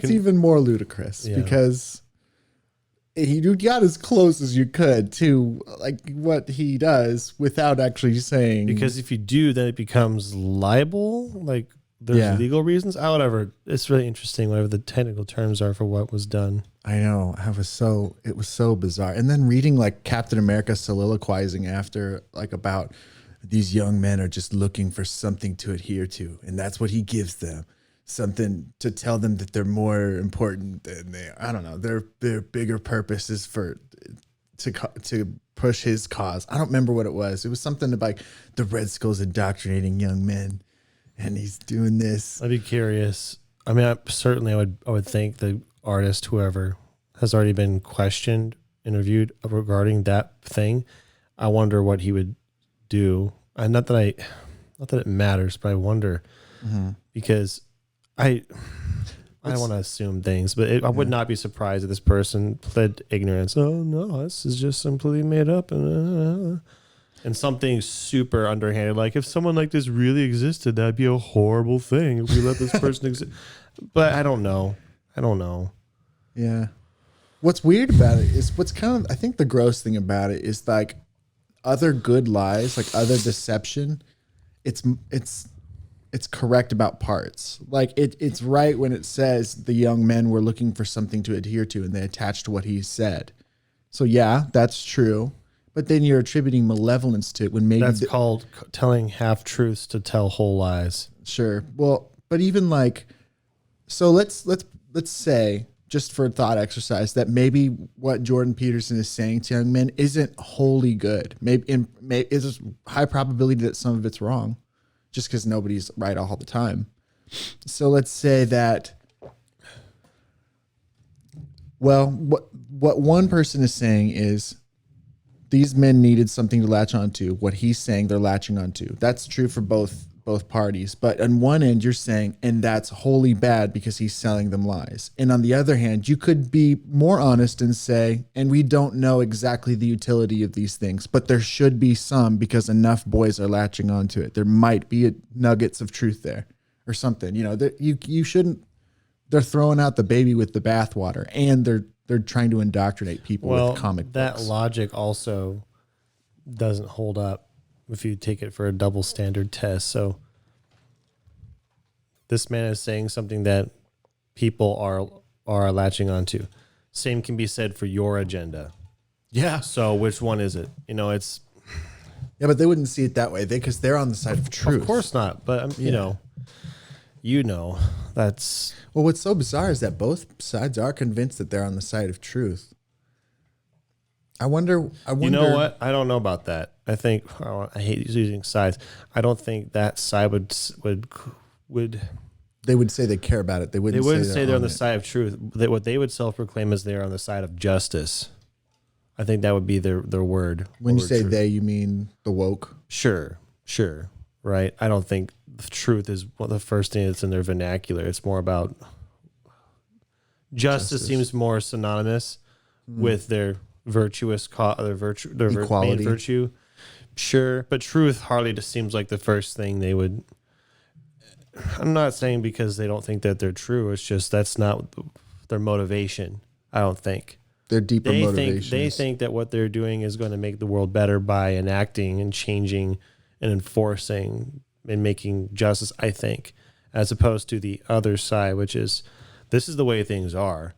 even more ludicrous because you got as close as you could to like what he does without actually saying. Because if you do, then it becomes libel. Like there's legal reasons. Whatever. It's really interesting. Whatever the technical terms are for what was done. I know. It was so bizarre. And then reading like Captain America soliloquizing after like about these young men are just looking for something to adhere to, and that's what he gives them. Something to tell them that they're more important than they are. I don't know. Their bigger purpose is to push his cause. I don't remember what it was. It was something about like the Red Skull's indoctrinating young men, and he's doing this. I'd be curious. I mean, I would think the artist, whoever, has already been questioned, interviewed regarding that thing. I wonder what he would do. Not that it matters, but I wonder because I don't want to assume things, but I would not be surprised if this person pled ignorance. Oh no, this is just completely made up and something super underhanded. Like if someone like this really existed, that'd be a horrible thing if we let this person exist. But I don't know. Yeah. What's weird about it is I think the gross thing about it is like other good lies, like other deception. It's correct about parts. Like it's right when it says the young men were looking for something to adhere to and they attached to what he said. So yeah, that's true. But then you're attributing malevolence to it when maybe that's called telling half truths to tell whole lies. Sure. Well, but even like, so let's say just for a thought exercise that maybe what Jordan Peterson is saying to young men isn't wholly good. Maybe it's a high probability that some of it's wrong. Just because nobody's right all the time. So let's say that, well, what one person is saying is these men needed something to latch onto. What he's saying they're latching onto. That's true for both parties. But on one end, you're saying, and that's wholly bad because he's selling them lies. And on the other hand, you could be more honest and say, and we don't know exactly the utility of these things, but there should be some because enough boys are latching onto it. There might be nuggets of truth there or something. You know, you shouldn't. They're throwing out the baby with the bathwater, and they're trying to indoctrinate people with comic books. That logic also doesn't hold up if you take it for a double standard test. So this man is saying something that people are latching onto. Same can be said for your agenda. Yeah. So which one is it? You know, it's but they wouldn't see it that way because they're on the side of truth. Of course not. But you know, that's what's so bizarre is that both sides are convinced that they're on the side of truth. I wonder. You know what? I don't know about that. I think I hate using sides. I don't think that side would. They would say they care about it. They wouldn't say they're on the side of truth. What they would self-proclaim is they're on the side of justice. I think that would be their word. When you say truth. They, you mean the woke? Sure. Right. I don't think the truth is the first thing that's in their vernacular. It's more about justice. Seems more synonymous with their virtuous their main virtue. Sure, but truth hardly just seems like the first thing they would. I'm not saying because they don't think that they're true. It's just that's not their motivation. I don't think their deeper motivation. They think that what they're doing is going to make the world better by enacting and changing and enforcing and making justice. I think, as opposed to the other side, which is this is the way things are.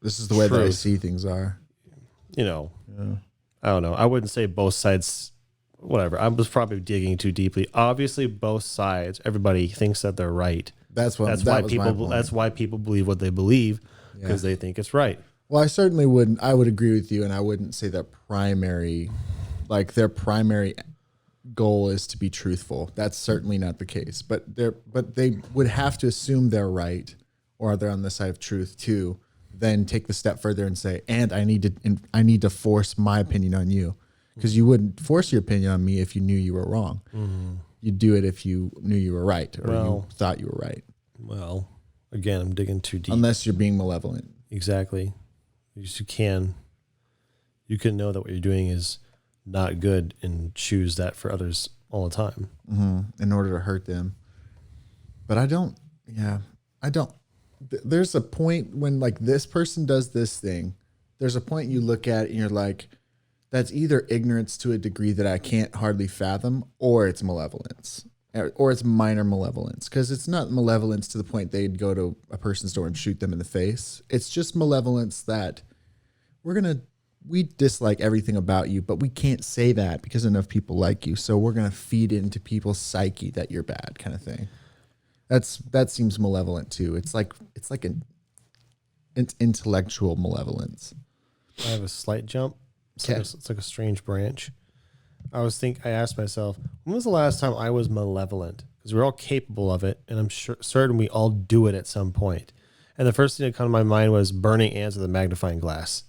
This is the way that I see things are. You know, I don't know. I wouldn't say both sides, whatever. I was probably digging too deeply. Obviously, both sides, everybody thinks that they're right. That's why people believe what they believe, because they think it's right. Well, I certainly wouldn't. I would agree with you, and I wouldn't say that their primary goal is to be truthful. That's certainly not the case. But they would have to assume they're right, or they're on the side of truth too. Then take the step further and say, and I need to force my opinion on you, because you wouldn't force your opinion on me if you knew you were wrong. Mm-hmm. You'd do it if you knew you were right, or you thought you were right. Well, again, I'm digging too deep. Unless you're being malevolent. Exactly. You can know that what you're doing is not good and choose that for others all the time. Mm-hmm. In order to hurt them. But I don't. There's a point when like this person does this thing. There's a point you look at and you're like, that's either ignorance to a degree that I can't hardly fathom, or it's malevolence, or it's minor malevolence. Because it's not malevolence to the point they'd go to a person's door and shoot them in the face. It's just malevolence that we dislike everything about you, but we can't say that because enough people like you. So we're going to feed into people's psyche that you're bad, kind of thing. That seems malevolent too. It's like an intellectual malevolence. I have a slight jump. It's like a strange branch. I asked myself, when was the last time I was malevolent? Because we're all capable of it, and I'm certain we all do it at some point. And the first thing that came to my mind was burning ants with a magnifying glass,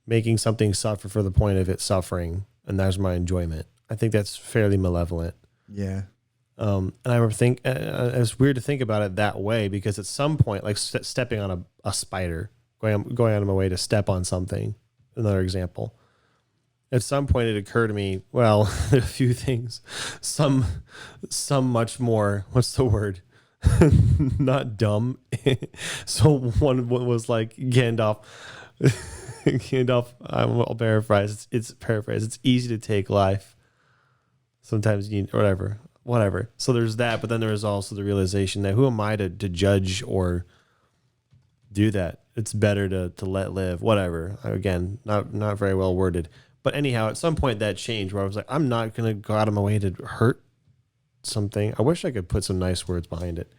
making something suffer for the point of it suffering, and that's my enjoyment. I think that's fairly malevolent. Yeah. And I remember it's weird to think about it that way, because at some point, like stepping on a spider, going out of my way to step on something, another example. At some point it occurred to me, well, a few things, some much more, what's the word? Not dumb. So one was like Gandalf, I'll paraphrase. It's paraphrase. It's easy to take life. Sometimes you need, whatever. So there's that, but then there is also the realization that who am I to judge or do that? It's better to let live, whatever. Again, not very well worded. But anyhow, at some point that changed where I was like, I'm not going to go out of my way to hurt something. I wish I could put some nice words behind it.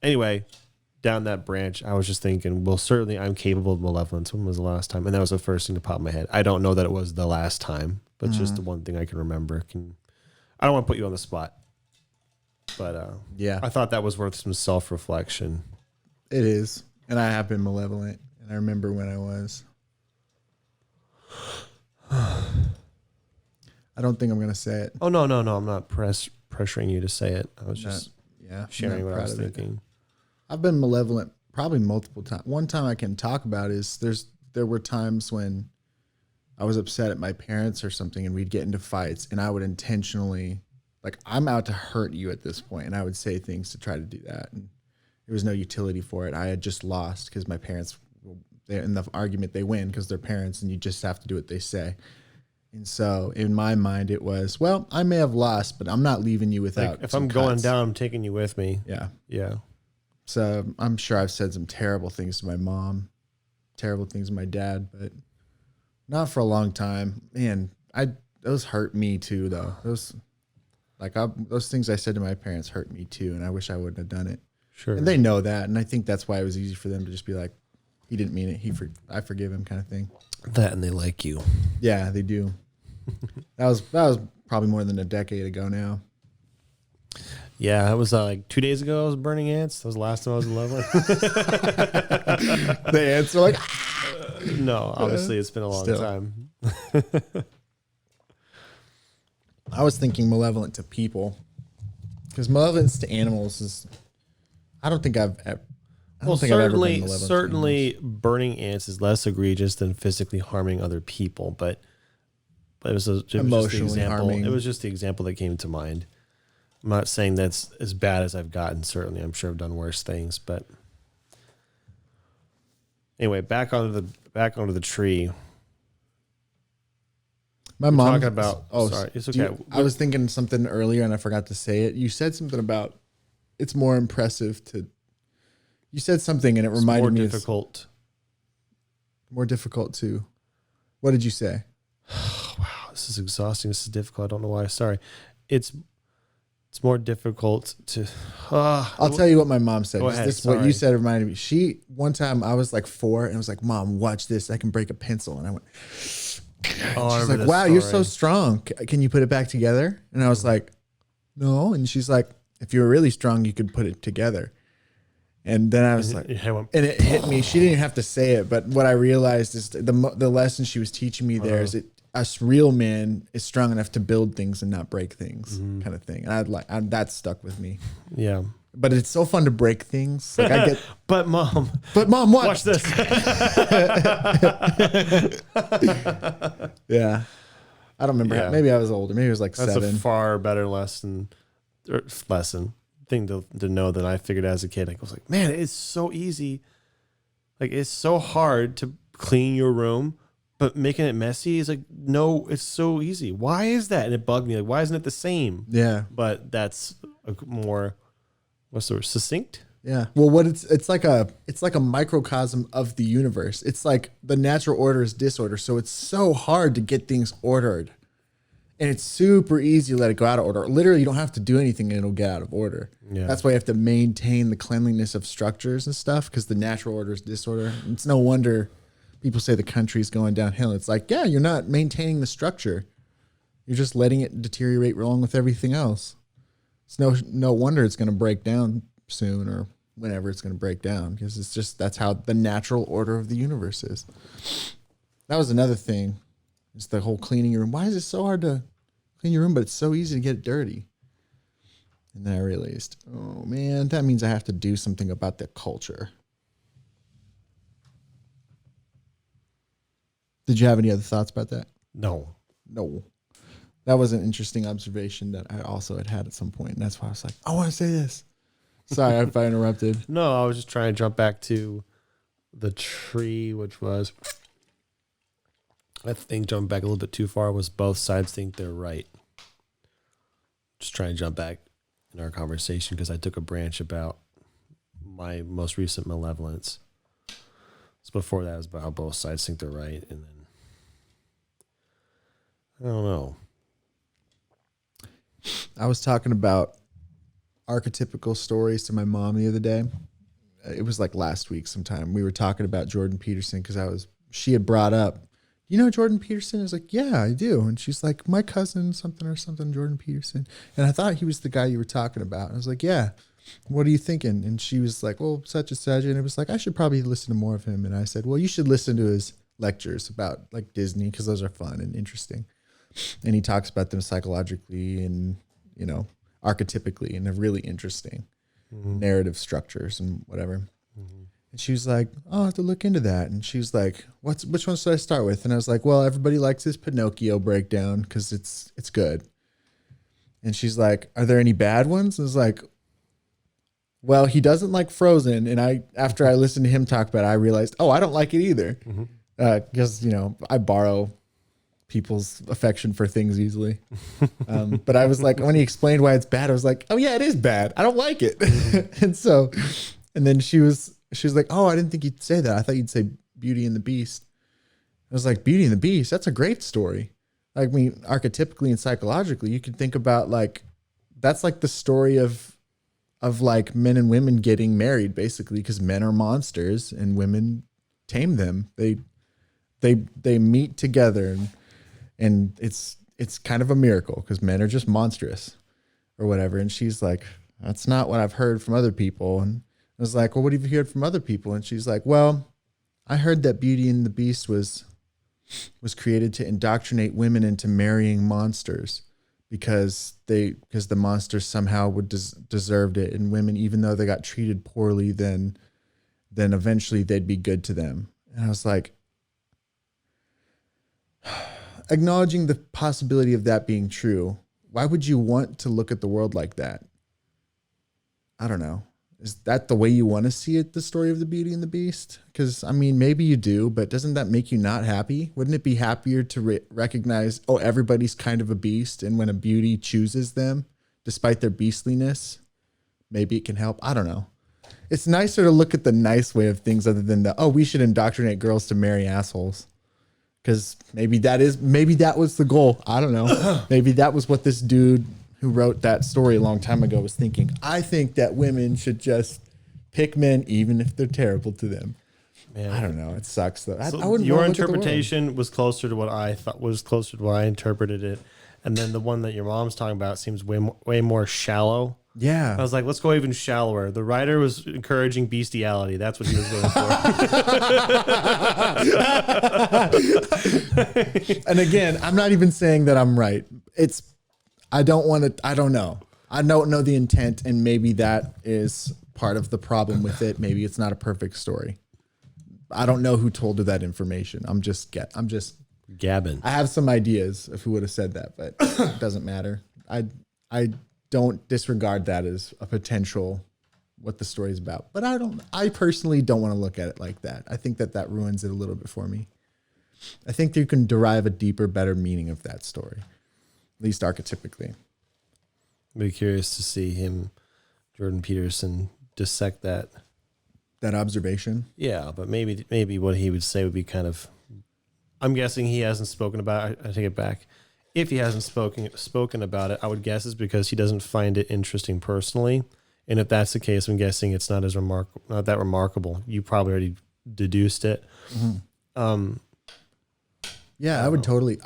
Anyway, down that branch, I was just thinking, well, certainly I'm capable of malevolence. When was the last time? And that was the first thing to pop in my head. I don't know that it was the last time, but just the one thing I can remember. I don't want to put you on the spot, but yeah, I thought that was worth some self-reflection. It is. And I have been malevolent, and I remember when I was. I don't think I'm going to say it. Oh, no. I'm not pressuring you to say it. I was just sharing what I was thinking. I've been malevolent probably multiple times. One time I can talk about is there were times when I was upset at my parents or something, and we'd get into fights, and I would intentionally, like, I'm out to hurt you at this point, and I would say things to try to do that. And there was no utility for it. I had just lost because my parents, in the argument, they win because they're parents, and you just have to do what they say. And so in my mind, it was, well, I may have lost, but I'm not leaving you without. Like if I'm going down, I'm taking you with me. Yeah. Yeah. So I'm sure I've said some terrible things to my mom, terrible things to my dad, but not for a long time. Man, those hurt me too, though. Those things I said to my parents hurt me too, and I wish I wouldn't have done it. Sure. And they know that, and I think that's why it was easy for them to just be like, he didn't mean it. I forgive him, kind of thing. That, and they like you. Yeah, they do. That was probably more than a decade ago now. Yeah, that was like 2 days ago. I was burning ants. That was the last time I was in love with. The ants are like, no, obviously it's been a long time. I was thinking malevolent to people, because malevolence to animals is. I don't think I've ever. Certainly, burning ants is less egregious than physically harming other people, but it was just the example. Harming. It was just the example that came to mind. I'm not saying that's as bad as I've gotten. Certainly, I'm sure I've done worse things, but anyway, back onto the tree. My mom talking about. Oh, sorry, it's okay. I was thinking something earlier and I forgot to say it. You said something about it's more impressive to You said something and it reminded more me. Difficult. More difficult too. What did you say? Wow, this is exhausting. This is difficult. I don't know why. Sorry. It's more difficult to. I'll tell you what my mom said. Go ahead. What you said reminded me. One time I was like 4 and I was like, Mom, watch this. I can break a pencil. And I went, she's like, wow, you're so strong. Can you put it back together? And I was like, no. And she's like, if you were really strong, you could put it together. And then I was like, and it hit me. She didn't have to say it, but what I realized is the lesson she was teaching me there is us real man is strong enough to build things and not break things, kind of thing. And that stuck with me. Yeah. But it's so fun to break things. Like I get, but mom, watch this. Yeah. I don't remember. Yeah. Maybe I was older. Maybe it was like That's 7. a far better thing to know than I figured as a kid. Like, I was like, man, it's so easy. Like, it's so hard to clean your room, but making it messy is like, no, it's so easy. Why is that? And it bugged me. Like, why isn't it the same? Yeah. But that's a more, what's the word? Succinct? Yeah. Well, it's like a microcosm of the universe. It's like the natural order is disorder. So it's so hard to get things ordered. And it's super easy to let it go out of order. Literally, you don't have to do anything and it'll get out of order. Yeah. That's why you have to maintain the cleanliness of structures and stuff, because the natural order is disorder. It's no wonder people say the country's going downhill. It's like, yeah, you're not maintaining the structure. You're just letting it deteriorate along with everything else. It's no wonder it's going to break down soon or whenever it's going to break down, because it's just that's how the natural order of the universe is. That was another thing. It's the whole cleaning your room. Why is it so hard to clean your room, but it's so easy to get it dirty? And then I realized, oh man, that means I have to do something about the culture. Did you have any other thoughts about that? No. That was an interesting observation that I also had at some point. And that's why I was like, I want to say this. Sorry if I interrupted. No, I was just trying to jump back to the tree, which was, I think jumping back a little bit too far, was both sides think they're right. Just trying to jump back in our conversation because I took a branch about my most recent malevolence. So before that was about how both sides think they're right. And then, I don't know. I was talking about archetypical stories to my mom the other day. It was like last week sometime. We were talking about Jordan Peterson because she had brought up, you know Jordan Peterson? I was like, yeah, I do. And she's like, my cousin, something, Jordan Peterson. And I thought he was the guy you were talking about. And I was like, yeah, what are you thinking? And she was like, well, such and such. And it was like, I should probably listen to more of him. And I said, well, you should listen to his lectures about like Disney, because those are fun and interesting. And he talks about them psychologically and, you know, archetypically, and they're really interesting narrative structures and whatever. And she was like, oh, I'll have to look into that. And she was like, which one should I start with? And I was like, well, everybody likes this Pinocchio breakdown because it's good. And she's like, are there any bad ones? And I was like, well, he doesn't like Frozen. And after I listened to him talk about it, I realized, oh, I don't like it either. Because, you know, I borrow people's affection for things easily. But I was like, when he explained why it's bad, I was like, oh yeah, it is bad. I don't like it. And then she was like, oh, I didn't think you'd say that. I thought you'd say Beauty and the Beast. I was like, Beauty and the Beast, that's a great story. Like, I mean, archetypically and psychologically, you could think about like, that's like the story of like men and women getting married, basically, because men are monsters and women tame them. They meet together and it's kind of a miracle because men are just monstrous or whatever. And she's like, that's not what I've heard from other people. And I was like, well, what have you heard from other people? And she's like, well, I heard that Beauty and the Beast was created to indoctrinate women into marrying monsters because the monsters somehow would deserved it. And women, even though they got treated poorly, then eventually they'd be good to them. And I was like, acknowledging the possibility of that being true, why would you want to look at the world like that? I don't know. Is that the way you want to see it, the story of the Beauty and the Beast? Because, I mean, maybe you do, but doesn't that make you not happy? Wouldn't it be happier to recognize, oh, everybody's kind of a beast, and when a beauty chooses them, despite their beastliness, maybe it can help? I don't know. It's nicer to look at the nice way of things other than we should indoctrinate girls to marry assholes. Because maybe that was the goal. I don't know. Maybe that was what this dude who wrote that story a long time ago was thinking. I think that women should just pick men even if they're terrible to them. Man. I don't know. It sucks though. So I wouldn't. Your interpretation was closer to what I thought was closer to what I interpreted it, and then the one that your mom's talking about seems way more shallow. Yeah. I was like, let's go even shallower. The writer was encouraging bestiality. That's what he was going for. And again, I'm not even saying that I'm right. I don't know. I don't know the intent, and maybe that is part of the problem with it. Maybe it's not a perfect story. I don't know who told her that information. I'm just gabbing. I have some ideas of who would have said that, but it doesn't matter. I don't disregard that as a potential what the story's about. But I personally don't want to look at it like that. I think that ruins it a little bit for me. I think you can derive a deeper, better meaning of that story, at least archetypically. I'd be curious to see Jordan Peterson, dissect that observation. Yeah, but maybe what he would say would be kind of, I'm guessing he hasn't spoken about it. I take it back. If he hasn't spoken about it, I would guess it's because he doesn't find it interesting personally. And if that's the case, I'm guessing it's not that remarkable. You probably already deduced it. Mm-hmm. Yeah, I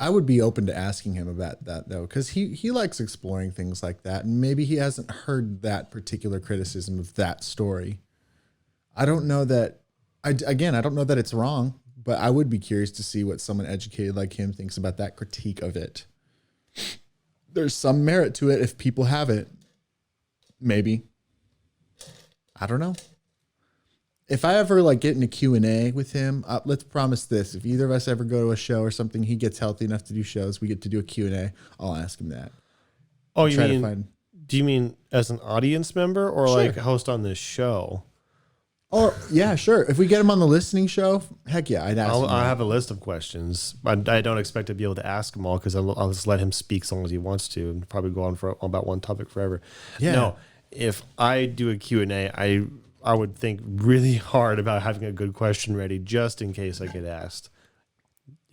would be open to asking him about that though, because he likes exploring things like that, and maybe he hasn't heard that particular criticism of that story. I don't know that. I don't know that it's wrong, but I would be curious to see what someone educated like him thinks about that critique of it. There's some merit to it if people have it. Maybe. I don't know. If I ever get in a Q&A with him, let's promise this. If either of us ever go to a show or something, he gets healthy enough to do shows, we get to do a Q&A, I'll ask him that. Oh, do you mean as an audience member or sure, like host on this show? Oh, yeah, sure. If we get him on the listening show, heck yeah, I'd ask him. I have a list of questions. I don't expect to be able to ask them all because I'll just let him speak as long as he wants to and probably go on for about one topic forever. Yeah. No, if I do a Q&A, I would think really hard about having a good question ready just in case I get asked.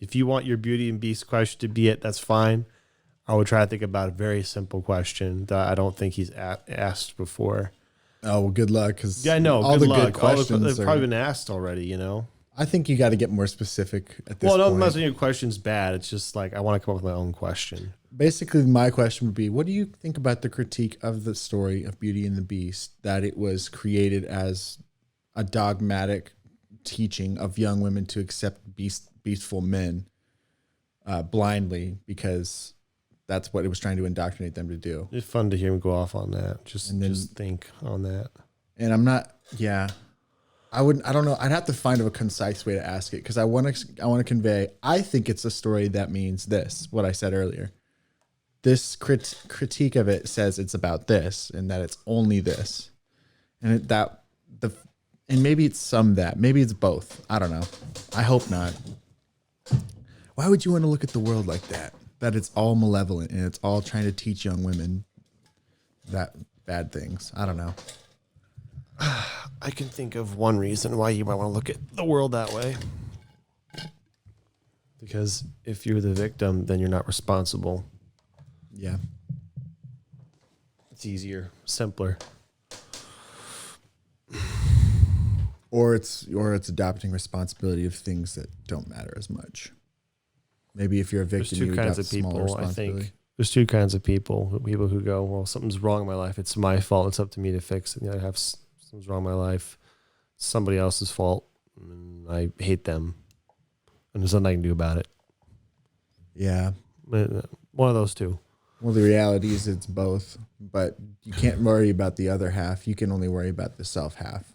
If you want your Beauty and Beast question to be it, that's fine. I would try to think about a very simple question that I don't think he's asked before. Oh, well, good luck. Because yeah, I know. All the good questions they've probably been asked already, you know? I think you got to get more specific at this point. Well, I'm not saying your question's bad. It's just like I want to come up with my own question. Basically, my question would be, what do you think about the critique of the story of Beauty and the Beast, that it was created as a dogmatic teaching of young women to accept beastful men blindly because that's what it was trying to indoctrinate them to do? It's fun to hear him go off on that. Just think on that. And I'm not, yeah. I don't know. I'd have to find a concise way to ask it because I want to convey, I think it's a story that means this, what I said earlier. This critique of it says it's about this and that it's only this. And and maybe it's maybe it's both. I don't know. I hope not. Why would you want to look at the world like that? That it's all malevolent and it's all trying to teach young women that bad things. I don't know. I can think of one reason why you might want to look at the world that way. Because if you're the victim, then you're not responsible. Yeah. It's easier, simpler. Or it's adopting responsibility of things that don't matter as much. Maybe if you're a victim, you adopt smaller responsibility. I think there's two kinds of people. People who go, well, something's wrong in my life. It's my fault. It's up to me to fix it. I have something's wrong in my life. It's somebody else's fault. And I hate them. And there's nothing I can do about it. Yeah. One of those two. Well, the reality is it's both. But you can't worry about the other half. You can only worry about the self half.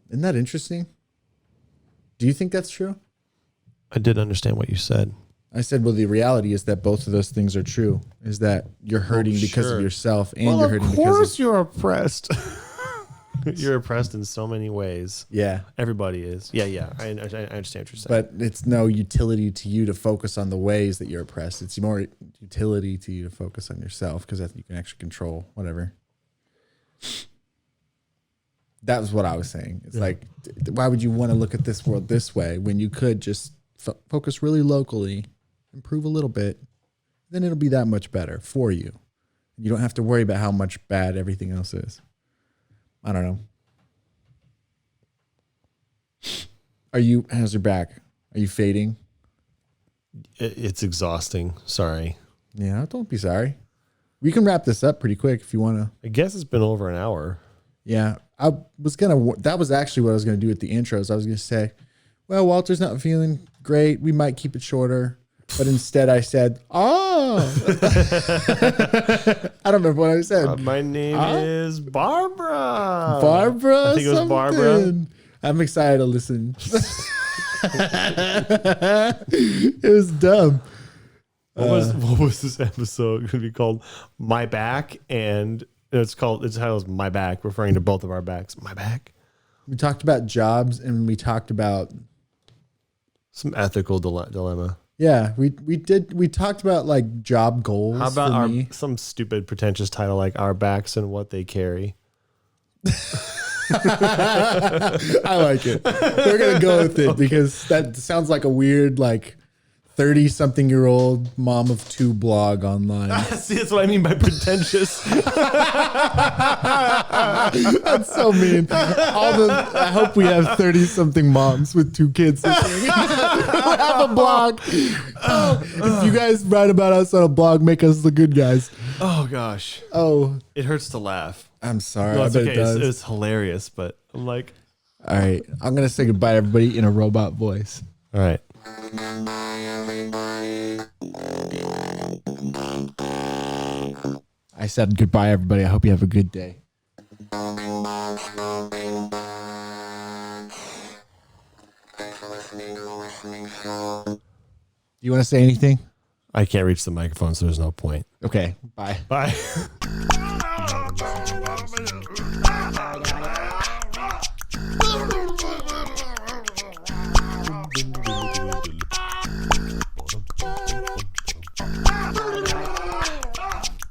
Isn't that interesting? Do you think that's true? I did understand what you said. I said, well, the reality is that both of those things are true. Is that you're hurting because of yourself and you're hurting because of... Of course you're oppressed. You're oppressed in so many ways. Yeah. Everybody is. Yeah. I understand what you're saying. But it's no utility to you to focus on the ways that you're oppressed. It's more utility to you to focus on yourself because you can actually control whatever. That was what I was saying. It's like, why would you want to look at this world this way when you could just focus really locally, improve a little bit, then it'll be that much better for you. You don't have to worry about how much bad everything else is. I don't know. How's your back? Are you fading? It's exhausting. Sorry. Yeah, don't be sorry. We can wrap this up pretty quick if you want to. I guess it's been over an hour. Yeah, that was actually what I was going to do with the intros. I was going to say, well, Walter's not feeling great. We might keep it shorter. But instead I said, I don't remember what I said. My name is Barbara. Barbara? I think it was Barbara. I'm excited to listen. It was dumb. What was this episode going to be called? My Back, and it's titled My Back, referring to both of our backs. My back. We talked about jobs, and we talked about some ethical dilemma. Yeah, we talked about like job goals. How about some stupid pretentious title like Our Backs and What They Carry? I like it. We're gonna go with it because that sounds like a weird like 30-something-year-old mom of two blog online. See, that's what I mean by pretentious. That's so mean. I hope we have 30-something moms with two kids listening. We have a blog. If you guys write about us on a blog, make us the good guys. Oh gosh. Oh, it hurts to laugh. I'm sorry. No, I it's bet okay. it does. It's hilarious, but I'm like, all right. I'm gonna say goodbye to everybody in a robot voice. All right. I said goodbye, everybody. I hope you have a good day. Do you want to say anything? I can't reach the microphone, so there's no point. Okay. Bye. Bye.